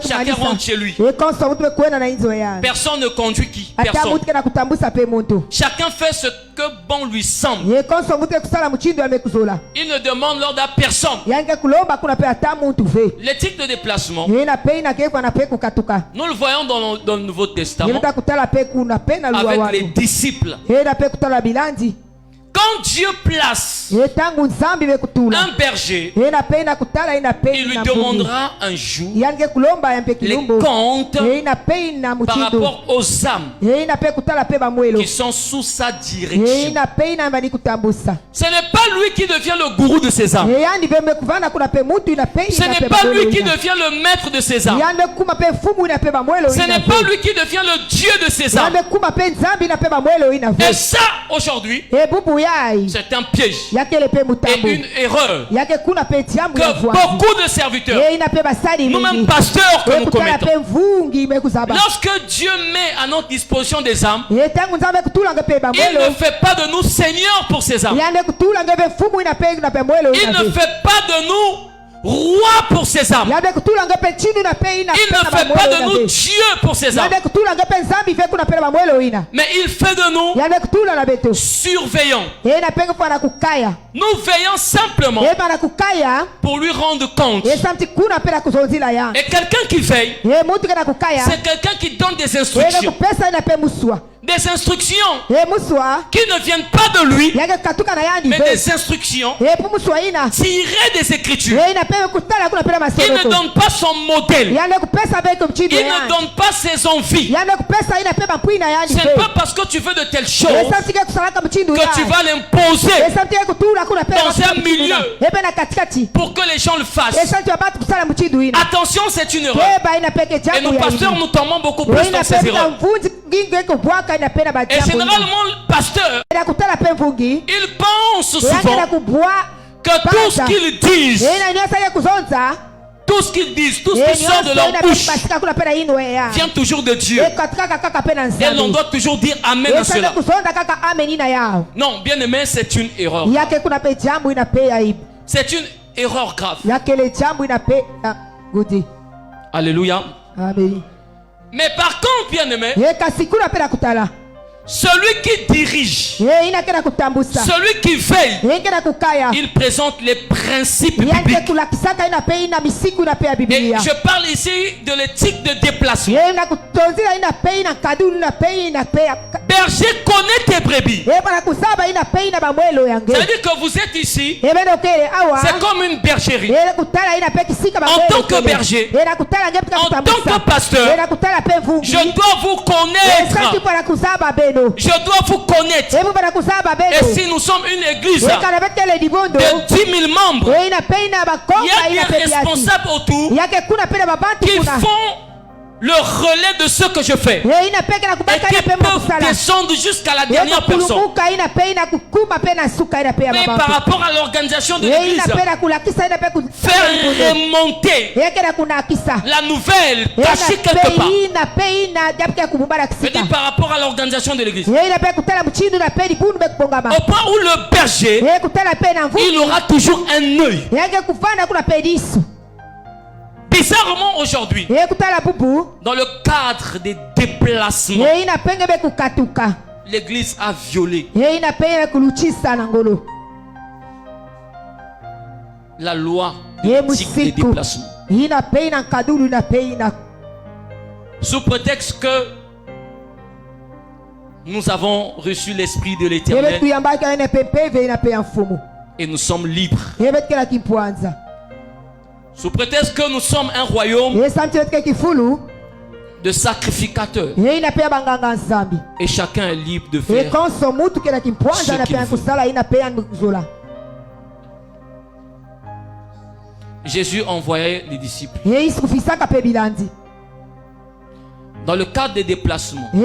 chacun rentre chez lui. Personne ne conduit qui? Personne. Chacun fait ce que bon lui semble. Il ne demande l'ordre à personne. L'éthique de déplacement, nous le voyons dans le Nouveau Testament avec les disciples. Quand Dieu place un berger, il lui demandera un jour les comptes par rapport aux âmes qui sont sous sa direction. Ce n'est pas lui qui devient le gourou de ces âmes. Ce n'est pas lui qui devient le maître de ces âmes. Ce n'est pas lui qui devient le Dieu de ces âmes. Et ça, aujourd'hui, c'est un piège et une erreur que beaucoup de serviteurs, nous-mêmes pasteurs, que nous commettons. Lorsque Dieu met à notre disposition des âmes, il ne fait pas de nous seigneurs pour ces âmes. Il ne fait pas de nous roi pour ses âmes. Il ne fait pas de nous Dieu pour ses âmes. Mais il fait de nous surveillants. Nous veillons simplement pour lui rendre compte. Et quelqu'un qui veille, c'est quelqu'un qui donne des instructions. Des instructions qui ne viennent pas de lui, mais des instructions tirées des Écritures. Il ne donne pas son modèle. Il ne donne pas ses envies. Ce n'est pas parce que tu veux de telles choses que tu vas l'imposer dans un milieu pour que les gens le fassent. Attention, c'est une erreur. Et nous pasteurs, nous tombons beaucoup plus dans ces erreurs. Et généralement, le pasteur, il pense souvent que tout ce qu'ils disent, tout ce qui sort de leur bouche vient toujours de Dieu. Et l'on doit toujours dire Amen à cela. Non, bien aimé, c'est une erreur. C'est une erreur grave. Alléluia. Mais par contre, bien aimé, celui qui dirige, celui qui veille, il présente les principes bibliques. Et je parle ici de l'éthique de déplacement. Berger connaît tes brebis. Ça veut dire que vous êtes ici, c'est comme une bergerie. En tant que berger, en tant que pasteur, je dois vous connaître. Je dois vous connaître. Et si nous sommes une église de 10 000 membres, il y a des responsables autour qui font le relais de ce que je fais et qui peuvent descendre jusqu'à la dernière personne. Mais par rapport à l'organisation de l'église, faire remonter la nouvelle cachée quelque part. Je dis par rapport à l'organisation de l'église, au point où le berger, il aura toujours un œil. Bizarrement aujourd'hui, dans le cadre des déplacements, l'église a violé. la loi des déplacements. Sous prétexte que nous avons reçu l'Esprit de l'Éternel et nous sommes libres. Sous prétexte que nous sommes un royaume de sacrificateurs et chacun est libre de faire ce qu'il veut. Jésus envoyait les disciples. Dans le cadre des déplacements, il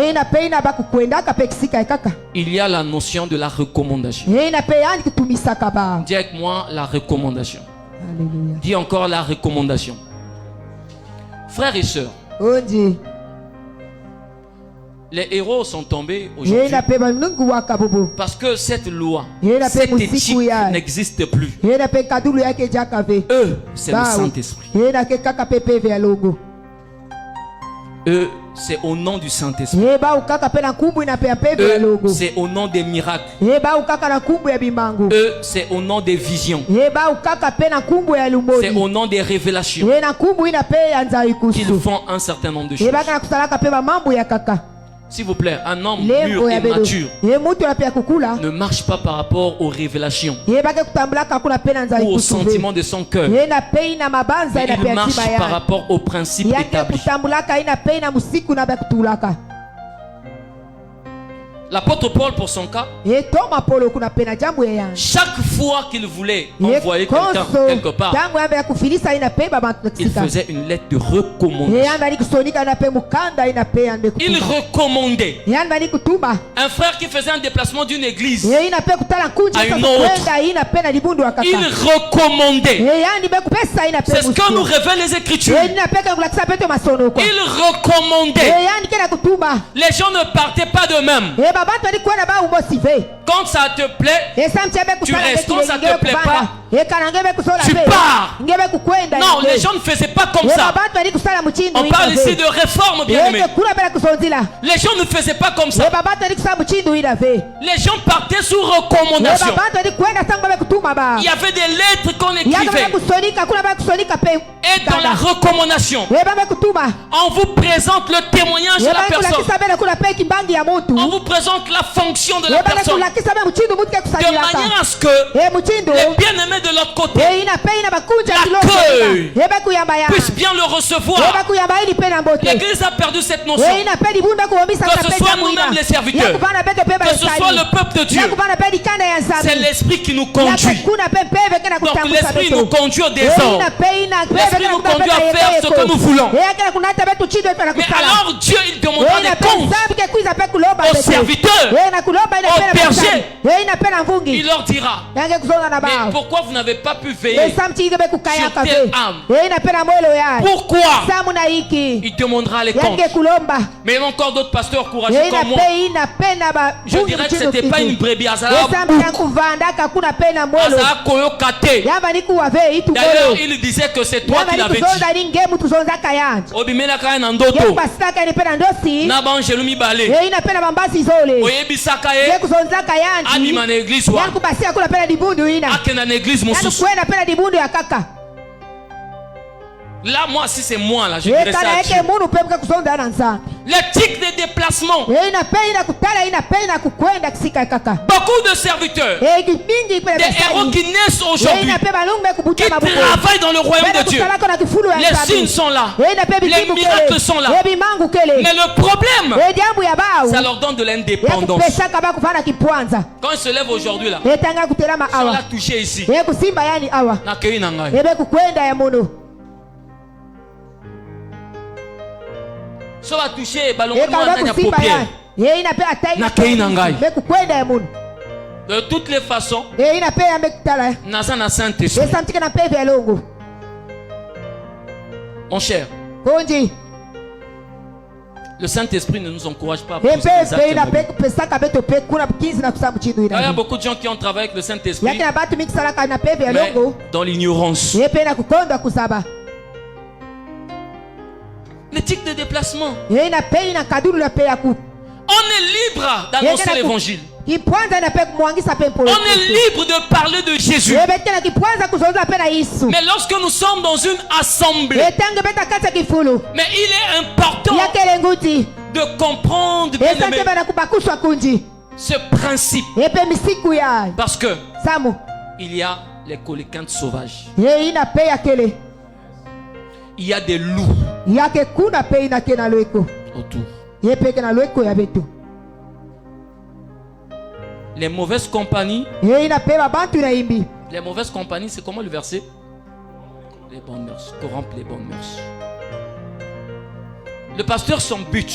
y a la notion de la recommandation. Dis avec moi la recommandation. Alléluia. Dis encore la recommandation. Frères et sœurs, les héros sont tombés aujourd'hui parce que cette loi, cette éthique n'existe plus. Eux, c'est le Saint-Esprit. Eux, c'est au nom du Saint-Esprit. Eux, c'est au nom des miracles. Eux, c'est au nom des visions. C'est au nom des révélations qu'ils font un certain nombre de choses. S'il vous plaît, un homme mûr et mature ne marche pas par rapport aux révélations ou aux sentiments de son cœur. Il marche par rapport aux principes établis. L'apôtre Paul, pour son cas, chaque fois qu'il voulait envoyer quelqu'un quelque part, il faisait une lettre de recommandation. Il recommandait un frère qui faisait un déplacement d'une église à une autre. Il recommandait. C'est ce que nous révèlent les Écritures. Il recommandait. Les gens ne partaient pas d'eux-mêmes. Quand ça te plaît, tu restes. Quand ça te plaît pas, tu pars. Non, les gens ne faisaient pas comme ça. On parle ici de réforme, bien-aimé. Les gens ne faisaient pas comme ça. Les gens partaient sous recommandation. Il y avait des lettres qu'on écrivait. Et dans la recommandation, on vous présente le témoignage de la personne. On vous présente la fonction de la personne. De manière à ce que les bien-aimés de l'autre côté, l'accueil, puissent bien le recevoir. L'Église a perdu cette notion. Que ce soit nous-mêmes les serviteurs, que ce soit le peuple de Dieu, c'est l'Esprit qui nous conduit. Donc l'Esprit nous conduit au désordre. L'Esprit nous conduit à faire ce que nous voulons. Mais alors Dieu, il demandera des comptes aux serviteurs, aux bergers. Il leur dira: mais pourquoi vous n'avez pas pu veiller sur telle âme? Pourquoi? Il demandera les comptes. Mais il y a encore d'autres pasteurs courageux comme moi. Je dirais que ce n'était pas une brebis. D'ailleurs, il disait que c'est toi qui l'avais dit. Là, moi, si c'est moi, là, je dirais ça. L'éthique des déplacements. Beaucoup de serviteurs, des héros qui naissent aujourd'hui, qui travaillent dans le royaume de Dieu. Les signes sont là, les miracles sont là. Mais le problème, ça leur donne de l'indépendance. Quand ils se lèvent aujourd'hui, là, si on l'a touché ici, si on va toucher ballon paupière, de toutes les façons, Nazan a Saint-Esprit. Mon cher, le Saint-Esprit ne nous encourage pas à poser des actes mauvais. Il y a beaucoup de gens qui ont travaillé avec le Saint-Esprit, mais dans l'ignorance. L'éthique de déplacement. On est libre d'annoncer l'évangile. On est libre de parler de Jésus. Mais lorsque nous sommes dans une assemblée, mais il est important de comprendre bien ce principe. Parce que il y a les coléquintes sauvages. Il y a des loups autour. Les mauvaises compagnies. Les mauvaises compagnies, c'est comment le verset? Les bonnes mœurs. Corrompre les bonnes mœurs. Le pasteur, son but,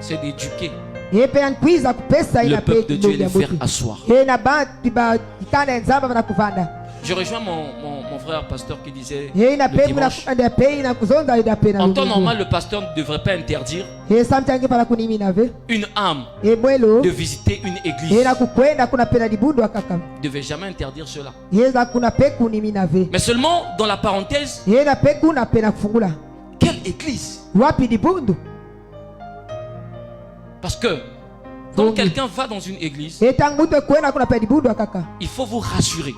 c'est d'éduquer le peuple de Dieu et les faire asseoir. Je rejoins mon frère pasteur qui disait le dimanche, en temps normal, le pasteur ne devrait pas interdire une âme de visiter une église. Il ne devait jamais interdire cela. Mais seulement dans la parenthèse, quelle église? Parce que quand quelqu'un va dans une église, il faut vous rassurer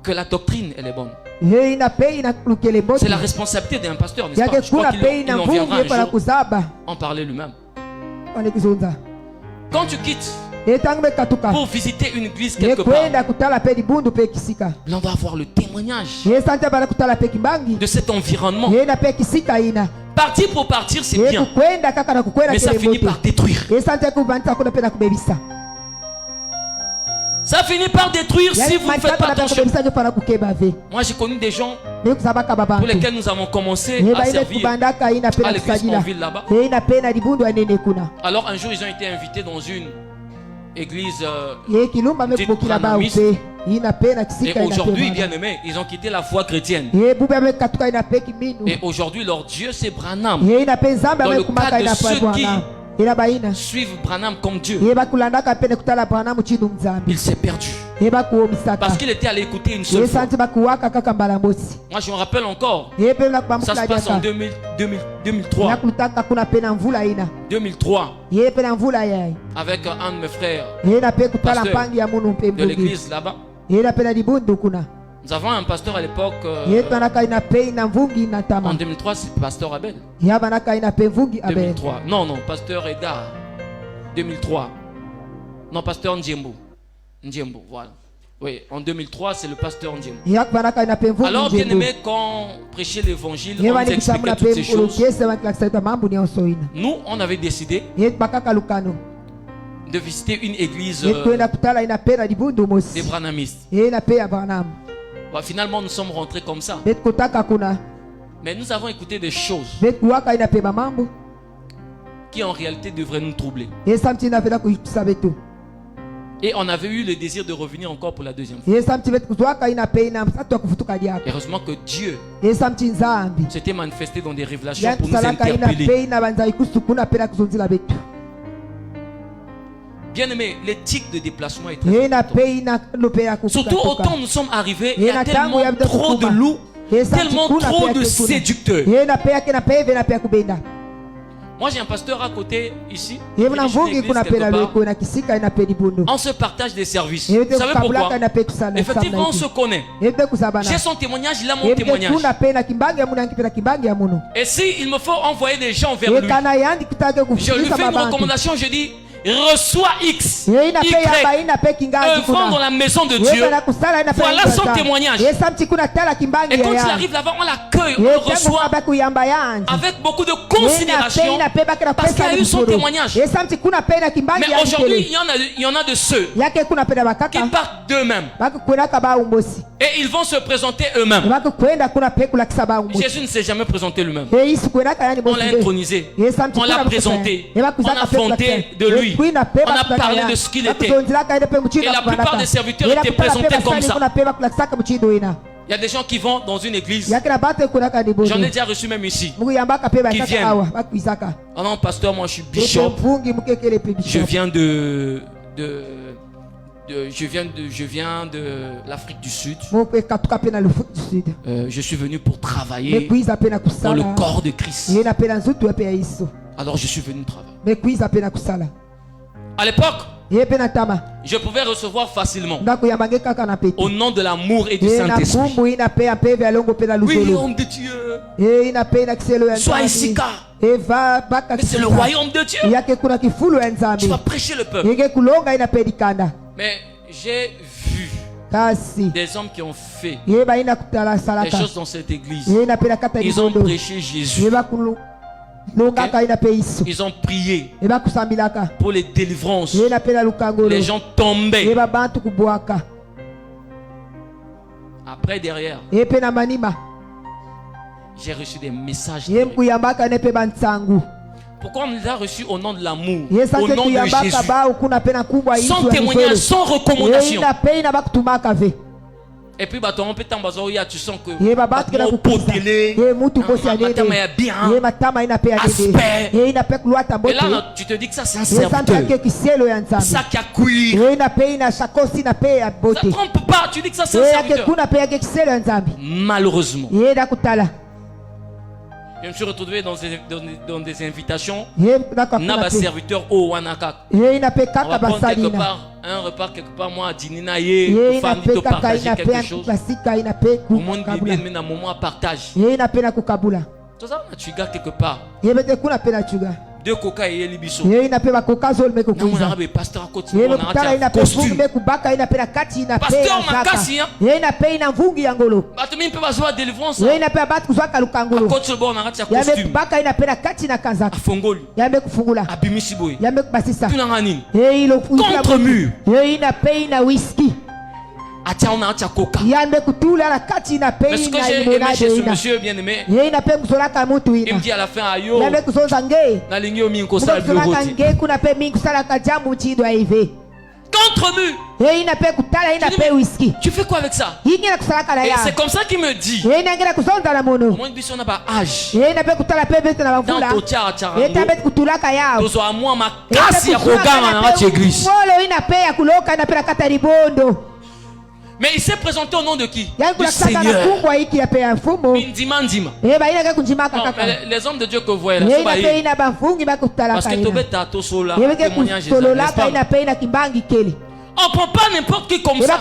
que la doctrine elle est bonne. C'est la responsabilité d'un pasteur, n'est-ce pas? Je crois qu'il en viendra un jour en parler lui-même. Quand tu quittes pour visiter une église quelque part, on doit avoir le témoignage de cet environnement. Partir pour partir, c'est bien, mais ça finit par détruire. Ça finit par détruire si vous ne faites pas attention. Moi, j'ai connu des gens pour lesquels nous avons commencé à servir à l'église en ville là-bas. Alors un jour, ils ont été invités dans une église dite branamiste. Et aujourd'hui, bien aimés, ils ont quitté la foi chrétienne. Et aujourd'hui, leur Dieu, c'est Branham. Dans le cas de ceux qui suivent Branham comme Dieu, il s'est perdu parce qu'il était allé écouter une seule fois. Moi, je me rappelle encore, ça se passe en 2003. 2003, avec un de mes frères, pasteur de l'église là-bas. Nous avons un pasteur à l'époque. En 2003, c'est pasteur Abel. 2003. Non, pasteur Eda. 2003. Non, pasteur Ndjembo. Ndjembo, voilà. Oui, en 2003, c'est le pasteur Ndjembo. Alors, bien aimé, quand on prêchait l'évangile, on nous expliquait toutes ces choses. Nous, on avait décidé de visiter une église des branamistes. Finalement, nous sommes rentrés comme ça. Mais nous avons écouté des choses qui en réalité devraient nous troubler. Et on avait eu le désir de revenir encore pour la deuxième fois. Heureusement que Dieu s'était manifesté dans des révélations pour nous interpeller. Bien aimé, l'éthique de déplacement est très importante. Surtout autant nous sommes arrivés, il y a tellement trop de loups, tellement trop de séducteurs. Moi j'ai un pasteur à côté ici. On se partage des services. Vous savez pourquoi? Effectivement on se connaît. J'ai son témoignage, il a mon témoignage. Et si il me faut envoyer des gens vers lui, je lui fais une recommandation, je dis: reçois X, Y, œuvrant dans la maison de Dieu. Voilà son témoignage. Et quand il arrive là-bas, on l'accueille, on le reçoit avec beaucoup de considération parce qu'il a eu son témoignage. Mais aujourd'hui, il y en a de ceux qui partent d'eux-mêmes et ils vont se présenter eux-mêmes. Jésus ne s'est jamais présenté lui-même. On l'a intronisé, on l'a présenté, on a fondé de lui. On a parlé de ce qu'il était. Et la plupart des serviteurs étaient présentés comme ça. Il y a des gens qui vont dans une église. J'en ai déjà reçu même ici. Qui viennent. Oh non, pasteur, moi je suis bishop. Je viens de Je viens de l'Afrique du Sud. Je suis venu pour travailler dans le corps de Christ. Alors je suis venu travailler. À l'époque, je pouvais recevoir facilement au nom de l'amour et du Saint-Esprit. Oui, homme de Dieu, sois ici car c'est le royaume de Dieu. Tu vas prêcher le peuple. Mais j'ai vu des hommes qui ont fait des choses dans cette église. Ils ont prêché Jésus. Okay. Ils ont prié pour les délivrances. Les gens tombaient. Après, derrière, j'ai reçu des messages. Pourquoi on les a reçus au nom de l'amour, au nom de Jésus, sans témoignage, sans recommandation. Et puis tu sens que aspect. Et là tu te dis que ça c'est un serviteur. Ça qui a cuit. Ça trompe pas. Tu dis que ça c'est un serviteur. Malheureusement, je me suis retrouvé dans des invitations. Naba serviteur au Wanaka. On va prendre quelque part un repas quelque part, moi à Dininaye, femme de partager quelque chose. Au monde bien mais un moment à partage. Tout ça tu gars quelque part. Deux coca et libiso. Pasteur continue on a costume. Pasteur makasi hein. Batumi peut pas jouer délivrance. Coach bon on a costume. Afongoli. Abimisi boy. Tunangani. Contre mur. Atia on a coca. Mais ce que j'ai aimé chez ce monsieur bien aimé, il me dit à la fin ayo nalingi ominko sala biogoti contre mur. Tu fais quoi avec ça? Et c'est comme ça qu'il me dit. Moi je suis on a pas âge. Dans totia charango. Tozo a moi ma casse ya kogama na église. Mais il s'est présenté au nom de qui? Du Seigneur. Mindimandima. Non, mais les hommes de Dieu que vous voyez là, parce que Tobeta Tosola, témoignage de n'est-ce pas? On ne prend pas n'importe qui comme ça.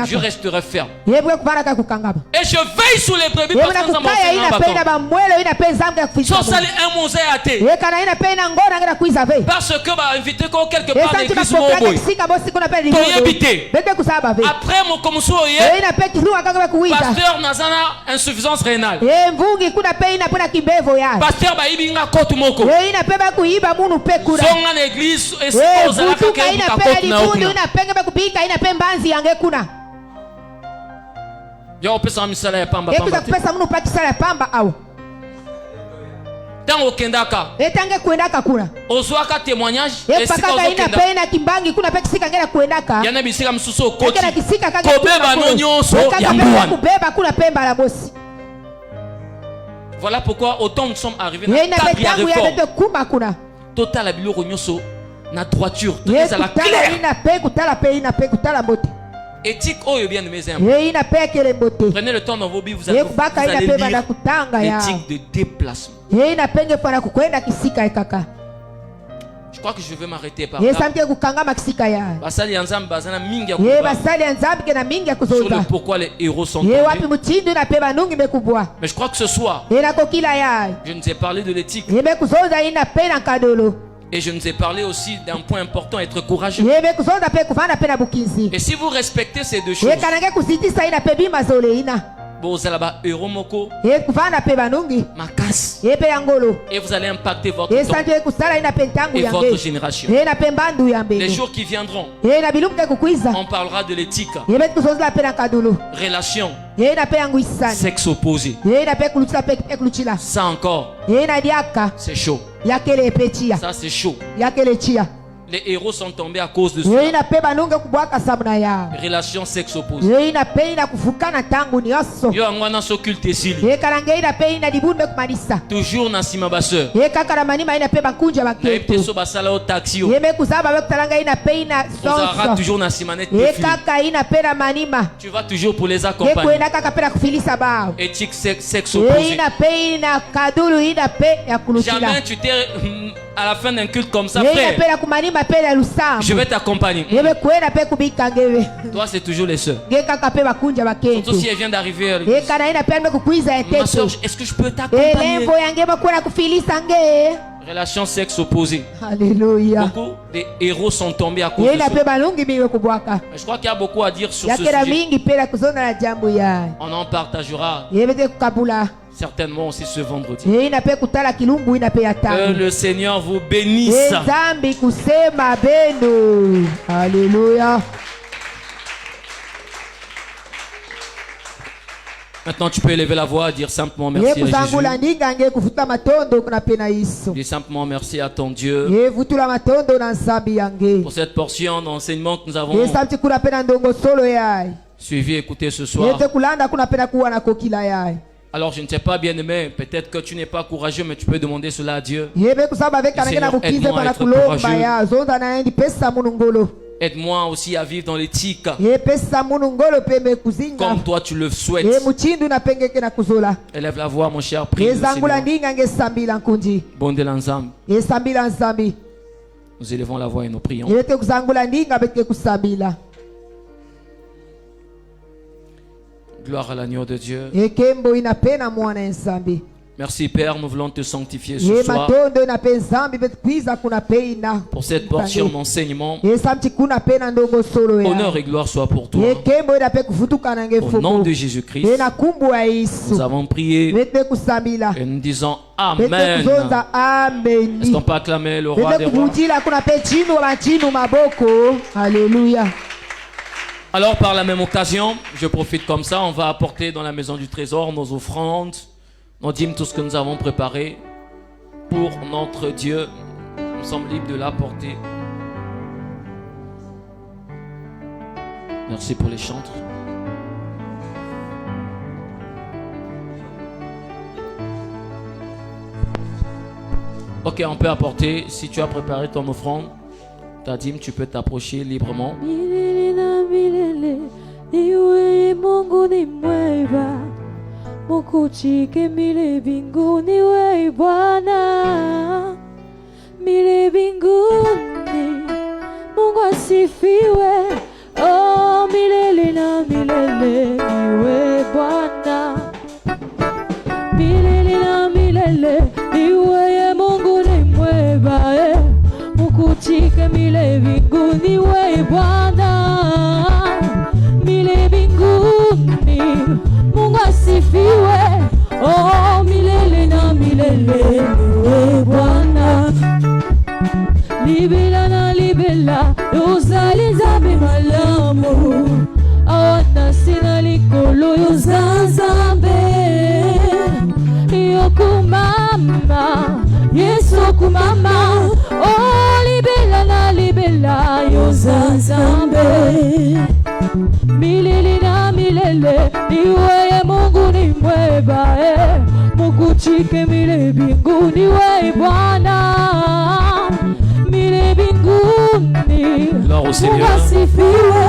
Je resterai ferme. Et je veille sur les brebis parce que nous avons parce que invité quelque part l'église après mon pasteur Nazana insuffisance rénale pasteur Baibinga Kotumoko Zonga l'église Tango kendaka. Ozwaka témoignage. Yana bisika msuso koti. Kobeba no nyonso ya mbwana. Voilà pourquoi autant nous sommes arrivés dans la réforme. Total abilo nyonso na droiture. Tout ça la claire. Éthique oh bien mes amis. Prenez le temps dans vos Bibles, vous allez lire éthique de déplacement. Je crois que je vais m'arrêter par là. Sur le pourquoi les héros sont tombés. Mais je crois que ce soir, je nous ai parlé de l'éthique. Et je nous ai parlé aussi d'un point important, être courageux. Et si vous respectez ces deux choses, vous allez et vous allez impacter votre temps et votre génération. Les jours qui viendront, on parlera de l'éthique, relation, sexe opposé. Ça encore, c'est chaud. Ça c'est chaud. Les héros sont tombés à cause de cela. Relation sexe opposée. Yo angwana s'occulte sili. Toujours na sima baseur. Naipte so basala au taxi. Ozara toujours na sima net. Tu vas toujours pour les accompagner. Éthique sexe opposée. Jamais tu t'es à la fin d'un culte comme ça, frère. Je vais t'accompagner. Toi, c'est toujours les sœurs. Surtout si elle vient d'arriver. Ma soeur, est-ce que je peux t'accompagner? Relation sexe opposée. Alléluia. Beaucoup des héros sont tombés à cause de ça. Je crois qu'il y a beaucoup à dire sur ce sujet. On en partagera certainement aussi ce vendredi. Que le Seigneur vous bénisse. Alléluia. Maintenant, tu peux élever la voix et dire simplement merci à Jésus. Dis simplement merci à ton Dieu pour cette portion d'enseignement que nous avons suivi et écouté ce soir. Alors, je ne sais pas, bien-aimé, peut-être que tu n'es pas courageux, mais tu peux demander cela à Dieu. Seigneur, aide-moi à être courageux. Aide-moi aussi à vivre dans l'éthique comme toi tu le souhaites. Élève la voix, mon cher, prie le Seigneur. Nous élevons la voix et nous prions. Gloire à l'agneau de Dieu. Merci Père, nous voulons te sanctifier ce soir pour cette portion d'enseignement. Honneur et gloire soit pour toi. Au nom de Jésus-Christ, nous avons prié et nous disons Amen. Est-ce qu'on peut acclamer le roi des rois? Alléluia. Alors par la même occasion, je profite comme ça, on va apporter dans la maison du trésor nos offrandes, nos dîmes, tout ce que nous avons préparé pour notre Dieu. Nous sommes libres de l'apporter. Merci pour les chantres. Ok, on peut apporter. Si tu as préparé ton offrande, ta dîme, tu peux t'approcher librement. Mukuchike mile binguni we Bwana, mile binguni Mungu asifiwe. Oh, milele na milele niwe Bwana, milele na milele niwe Mungu ni mwema. Mukuchike mile binguni we Bwana, mile binguni Mungu asifiwe. Oh, milele na milele niwe Bwana. Libela na libela yozalizabe malamu, awana sina likolo yozazambe. Yokumama Yesu kumama. Oh, libela na libela yozazambe. Milele na milele niwe Mungu ni mwema. Mukuchike mile binguni we Bwana, mile binguni Mungu asifiwe.